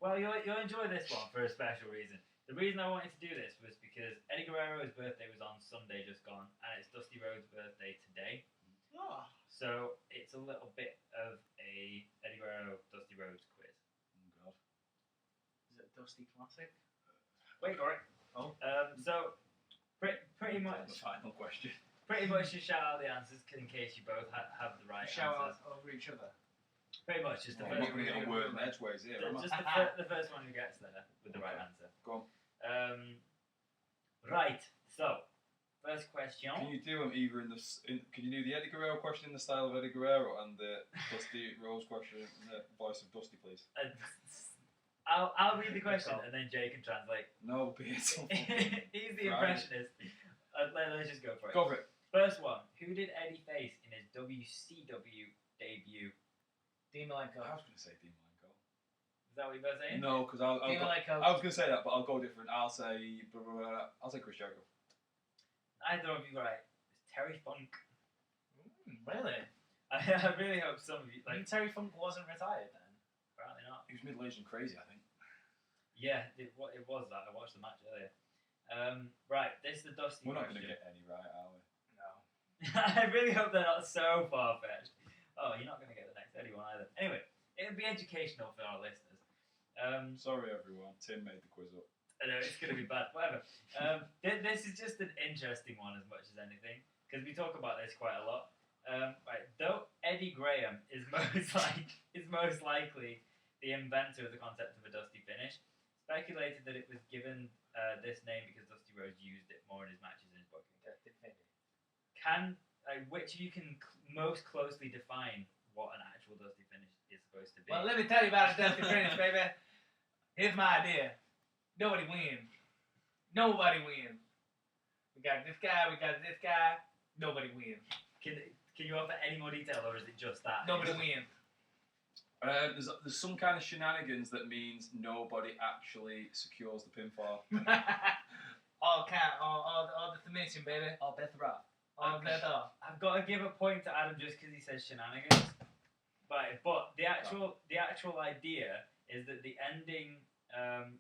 well, you'll enjoy this one for a special reason. The reason I wanted to do this was because Eddie Guerrero's birthday was on Sunday just gone, and it's Dusty Rhodes' birthday today. Oh. So it's a little bit of a Eddie Guerrero Dusty Rhodes quiz. Oh God. Is it a Dusty classic? Wait for it. Oh. So pretty The much final question. just shout out the answers in case you both have the right Shout answers. out over each other. Pretty much just the I'm first not going to get a word in edgeways here, am I? Just the first one who gets there with the right Okay. answer. Go on. Right. So first question. Can you do them either can you do the Eddie Guerrero question in the style of Eddie Guerrero and the Dusty Rose question in the voice of Dusty, please? I'll read the question and then Jay can translate. No, Peter. He's the Right. impressionist. Let's just go for it. Go for it. First one. Who did Eddie face in his WCW debut? Dean Malenko. I was going to say Dean Malenko. Is that what you're saying? No, because Dean Malenko. I was going to say that, but I'll go different. I'll say Chris Jericho. Neither of you right. It's Terry Funk. Really? I really hope some of you I mean, Terry Funk wasn't retired then. Apparently not. He was middle-aged and crazy, I think. Yeah, it was that. I watched the match earlier. Right, this is the Dusty We're not going question. to get any right, are we? No. I really hope they're not so far-fetched. Oh, you're not going to get the next Eddie one either. Anyway, it'll be educational for our listeners. Sorry, everyone. Tim made the quiz up. I know, it's going to be bad. Whatever. This is just an interesting one as much as anything, because we talk about this quite a lot. Right, though Eddie Graham is most likely the inventor of the concept of a dusty finish, speculated that it was given this name because Dusty Rhodes used it more in his matches and his booking. Which of you can most closely define what an actual dusty finish is supposed to be? Well, let me tell you about a dusty finish, baby. Here's my idea. Nobody wins. Nobody wins. We got this guy. We got this guy. Nobody wins. Can you offer any more detail, or is it just that? Nobody wins. There's some kind of shenanigans that means nobody actually secures the pinfall. all the submission, baby. All bets are off. All that off. I've got to give a point to Adam just because he says shenanigans. But the actual idea is that the ending,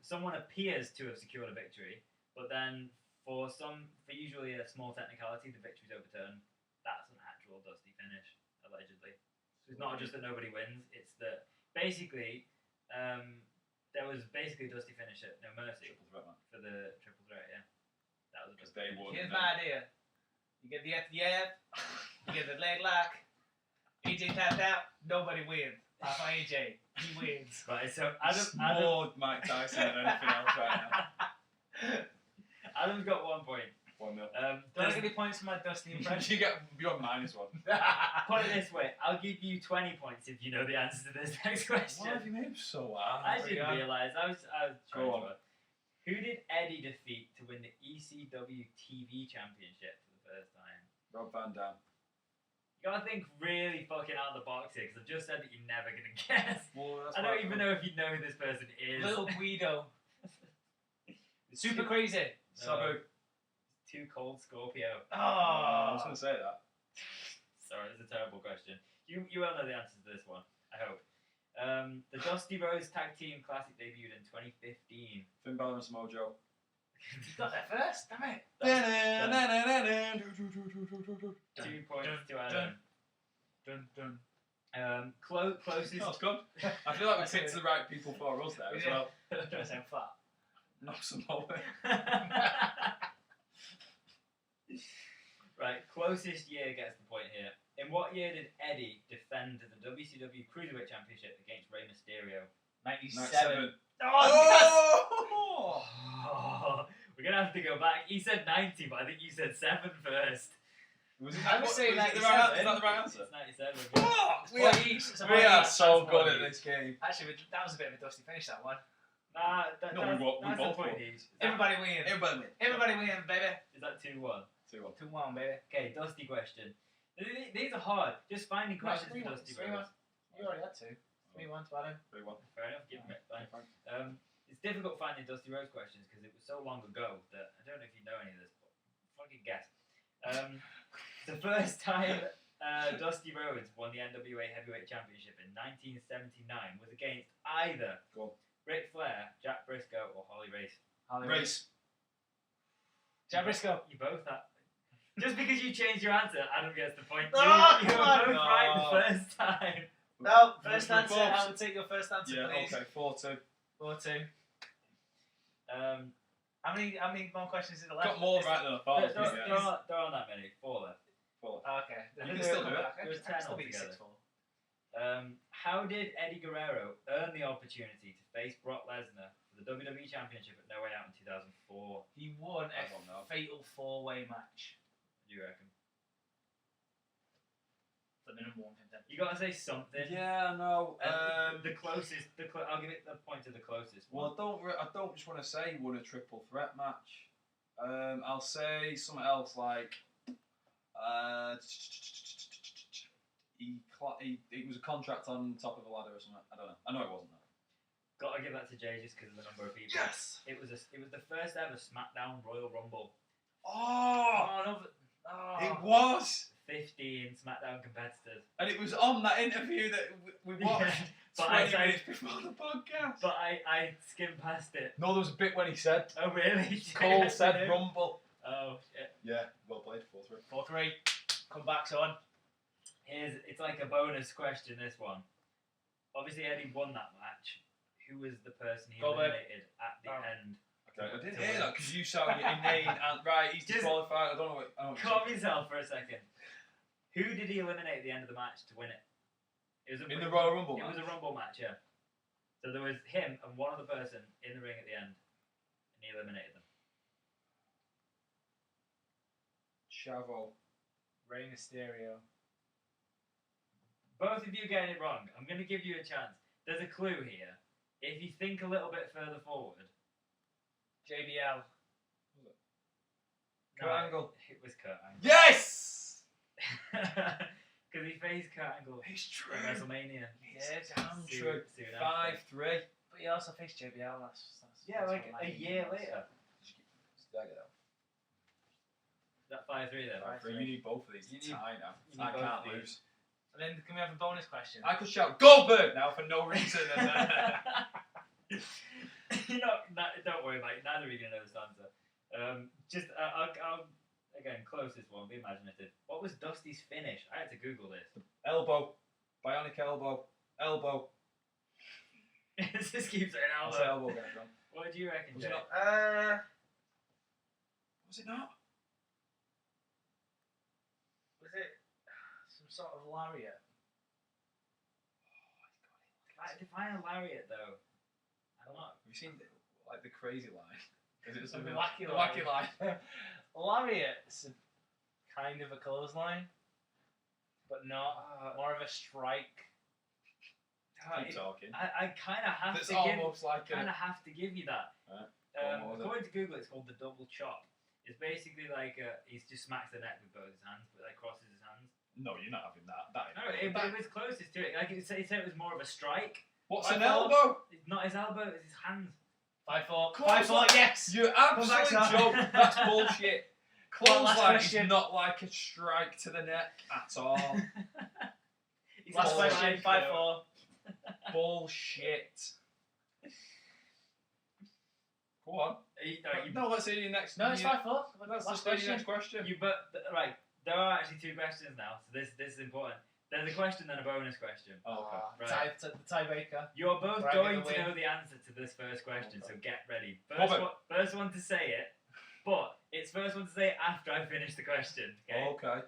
someone appears to have secured a victory, but then for usually a small technicality, the victory's overturned. That's an actual dusty finish, allegedly. So it's not just that nobody wins; it's that basically there was basically a dusty finish at No Mercy Triple threat match. for the triple threat. Yeah, that was a Because dusty they finish. won. Here's my idea. You get the FTF, you get the leg lock, AJ tapped out, nobody wins. Apart from AJ, he wins. Right, so Adam, More Mike Tyson than anything else right now. Adam's got 1 point. 1-0. Don't I get any points for my dusty impression? You're minus one. Put it this way, I'll give you 20 points if you know the answer to this next question. Why have you made him so hard? I didn't realise. I was trying Go on. to. Who did Eddie defeat to win the ECW TV Championship for the first time? Rob Van Dam. You gotta think really fucking out of the box here, because I've just said that you're never gonna guess. Well, I don't even know if you know who this person is. Little Guido. It's Super too- crazy. Sabu. Too Cold Scorpio. I was going to say that. Sorry, it's a terrible question. You will know the answer to this one, I hope. The Dusty Rhodes Tag Team Classic debuted in 2015. Finn Balor and Samoa Joe. You got that first, damn it. 2 points to Adam. Dun, dun. Closest. That's good. I feel like we picked the right people for us there as well. Just sound flat. No Samoa. Right, closest year gets the point here. In what year did Eddie defend the WCW Cruiserweight Championship against Rey Mysterio? 97. Oh, we're gonna have to go back. He said 90, but I think you said 7 first. I would say is that 97. the right answer? It's 97. We Well, are, each. So we are each. so That's good one at each. this game. Actually, that was a bit of a dusty finish, that one. Nah, No, we that's both a point won. each. Everybody wins. Everybody win. Everybody wins, baby. Is that 2-1? 2-1. 2-1, baby. Okay, Dusty question. These are hard. Just finding questions for Dusty Rhodes. You already had 2. 3-1 to Adam. 3-1. Fair enough, give him it. Fine. It's difficult finding Dusty Rhodes questions because it was so long ago that I don't know if you know any of this, but fucking guess. The first time Dusty Rhodes won the NWA Heavyweight Championship in 1979 was against either Ric Flair, Jack Briscoe, or Holly Race. Race. Jack Briscoe. You both have. Just because you changed your answer, Adam gets the point. No, you were come on. both right the first time. No, first We're answer. both- I would take your first answer, Yeah, please. okay, 4-2. 4-2. How many more questions is there left? Got more right than I thought. There aren't that many. 4 left. Okay. You can still do it. There was 10 Still be altogether. 6-4. How did Eddie Guerrero earn the opportunity to face Brock Lesnar for the WWE Championship at No Way Out in 2004? He won I don't know. a fatal 4-way match. What do you reckon? The minimum one contender. You gotta say something. Yeah, no. The closest. I'll give it the point to the closest Well, one. I don't just want to say he won a triple threat match. I'll say something else like he was a contract on top of a ladder or something. I don't know. I know it wasn't that. Gotta give that to Jay just because of the number of people. Yes. It was the first ever SmackDown Royal Rumble. Oh, Oh, it was, 15 SmackDown competitors. and it was on that interview that we watched But 20 I- minutes before the podcast. But I skimmed past it. No, there was a bit when he said Oh really? Cole said Rumble. Oh shit. Yeah, well played, 4-3. 4-3. Come back, son. It's like a bonus question. This one. Obviously, Eddie won that match. Who was the person he Goldberg. eliminated at the end? Okay, I didn't hear that because you sounded inane and right. He's Just disqualified. I don't know what. I don't know what Calm yourself for a second. Who did he eliminate at the end of the match to win it? It was in the Royal Rumble. It was a Rumble match, yeah. So there was him and one other person in the ring at the end, and he eliminated them. Chavo. Rey Mysterio. Both of you getting it wrong. I'm going to give you a chance. There's a clue here. If you think a little bit further forward. JBL. Kurt Angle. It was Kurt Angle. Yes. Because he faced Kurt Angle It's true. at WrestleMania. Yeah, Damn Soon- true. soon after. 5-3. But he also faced JBL. That's Yeah, like what a my year thinking was. later. That 5-3 then. 5-3. You need both of these You to need- tie now. you need I both can't of these. lose. And then can we have a bonus question? I could shout Goldberg now for no reason. And, You know, don't worry about it. Neither of you gonna know this answer. Just I'll again closest one. Be imaginative. What was Dusty's finish? I had to Google this. elbow. Bionic elbow. Elbow. This keeps saying I'll say elbow. elbow again, John. What do you reckon, Was Jay? it not? Was it not? Was it some sort of lariat? Define a lariat though. I don't know. Have you seen like the crazy line? Is it The something wacky like the wacky line? Lariat's kind of a clothesline, but not more of a strike. Keep talking. I kind of have It's to give. almost like Kind a. of have to give you that. Right. Go on, what was it? According to Google, it's called the double chop. It's basically like he's just smacks the neck with both his hands, but like crosses his hands. No, you're not having that. That No, it was closest to it. Like it said it was more of a strike. What's Right, an Paul? elbow? It's not his elbow, it's his hands. 5-4. Close 5-4. Yes. You absolute back, joke. That's bullshit. Well, last Clothesline is question. not like a strike to the neck at all. He's Last a question. strike, 5-4. Bullshit. Go on. No, let's hear your next. No, it's you- 5-4. Let's Last just hear your question. next question. Right, there are actually 2 questions now, so this is important. There's a question and a bonus question. Oh, okay. Right. The tiebreaker. You're both Right, going get the to win. know the answer to this first question, so get ready. Robert. First one to say it, but it's first one to say it after I finish the question. Okay? Okay.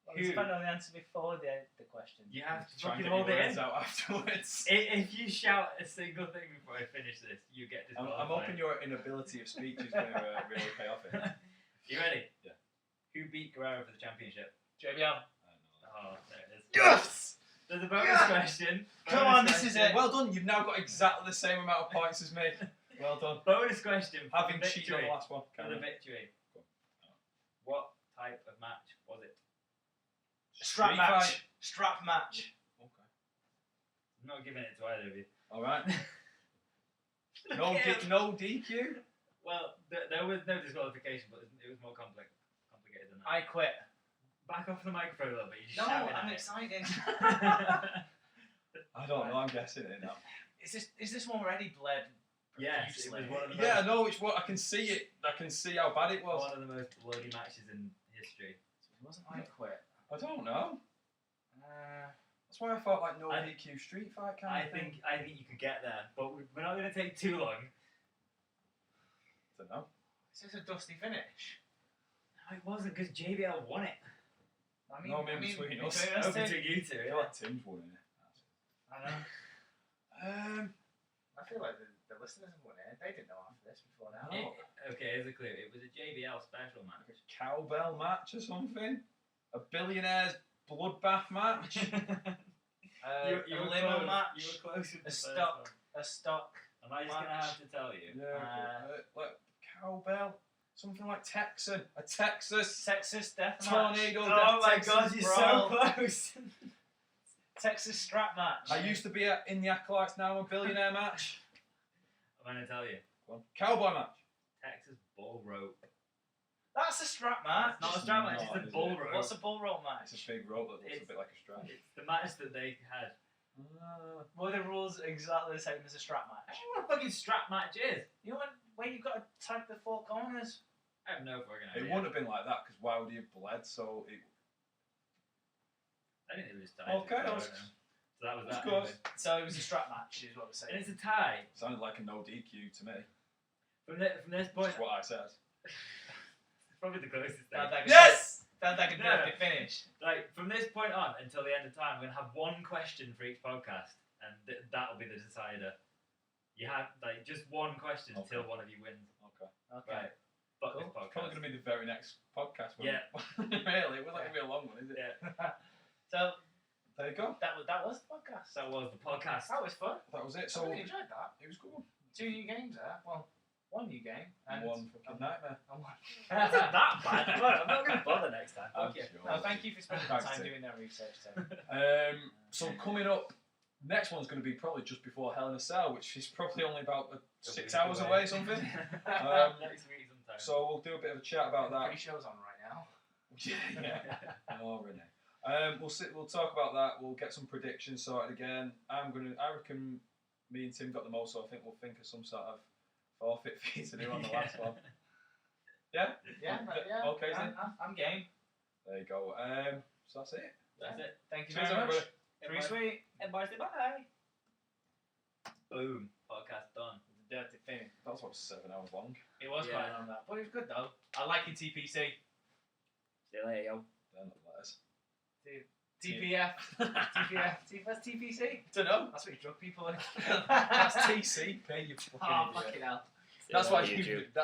Well, if I know the answer before the question. You have to Try and fucking get hold your it words in. out afterwards. If you shout a single thing before I finish this, you get I'm disqualified. hoping your inability of speech is going to really pay off here. You ready? Yeah. Who beat Guerrero for the championship? JBL. Oh, there it is. Yes! There's a bonus Yeah! question. Come Bonus on, this is question. it. Well done. You've now got exactly the same amount of points as me. Well done. Bonus question. For Having the cheated on victory. the last one. For the victory. What type of match was it? Strap Street match. fight. Strap match. Okay. I'm not giving it to either of you. All right. No DQ. Well, there was no disqualification, but it was more complicated than that. I quit. Back off the microphone a little bit. You're just No, shouting I'm at excited. I don't know. I'm guessing it now. Is this one where Eddie bled? Yes, it was profusely? one of the Yeah, most, no, it's what I can see it. I can see how bad it was. one of the most bloody matches in history. It wasn't I quit. I don't know. That's why I felt like no I- DQ street fight kind I of thing. think you could get there, but we're not going to take too long. I don't know. Is this a dusty finish? No, it wasn't because JBL won it. I mean, No, I mean between us. Oh, two. between you two, I yeah. feel like Tim's winning it. I know. I feel like the listeners have won it. They didn't know after this before now. No. Okay, here's a clue. It was a JBL special match. Like a cowbell match or something. A billionaire's bloodbath match. You A were limo close. match. You were close with A the first stock. one. A stock. Am I just going to match. have to tell you? Yeah, like cowbell. Something like Texan. A Texas Texas death match. tornado. Oh my Texas god, you're brawl. so close! Texas strap match. I used to be in the Acolytes, now I'm a billionaire match. I'm going to tell you. Go on. Cowboy match. Texas bull rope. That's a strap match. It's not a strap match, not, it's a is bull it? rope. What's a bull rope It's match? a big rope that looks It's- a bit like a strap. It's the match that they had. Were the rules exactly the same as a strap I match? don't know what a fucking strap match is. You know where you've got to tag the four corners? I have no fucking It idea. wouldn't have been like that because why would he have bled? So it I think it was tied. Okay, to that the was- floor, so that was that's that. good. anyway. So it was a strap match, is what we're And saying. it's a tie. Sounded like a no DQ to me. From this point, That's what I said. probably the closest thing. Sounds like a Yes! Sounds like a No. dirty finish. Like from this point on until the end of time, we're gonna have one question for each podcast, and that'll be the decider. You have like just one question Okay. until one of you wins. Okay. Okay. Right. Fuck Cool. this It's probably podcast. going to be the very next podcast. Yeah. Really? It was like going to be a long one, is it? Yeah. So There you go. that was the podcast. That was the podcast. That was fun. That was it. I So really enjoyed that. it was good. 2 new games there. Well, 1 new game And one fucking nightmare. and one. That's not that bad. Come on, I'm not gonna bother next time. I'm Fuck you. sure. No, thank you for spending the Thanks, time Tim. doing that research, Tim. So coming up, next one's going to be probably just before Hell in a Cell, which is probably only about 6 hours away, something. Next week sometime. So we'll do a bit of a chat about that. Pre-show's on right now. Yeah. Oh, Renee. We'll talk about that. We'll get some predictions sorted again. I reckon me and Tim got the most, so I think we'll think of some sort of forfeit fee to do on the last one. Yeah? Yeah, yeah. Okay, then. I'm game. There you go. So that's it. That's it. Thank you Cheers, very much. everybody. Pretty sweet. Everybody say bye. Boom. Podcast done. Dirty thing. That was about 7 hours long. It was Yeah. quite long that, but it was good though. I like your TPC. See you later, yo. Then the letters. TPF. TPF. What's TPC? Don't know. That's what you drug people in. That's TCP. You fucking Oh, idiot. fucking hell. That's why YouTube. you.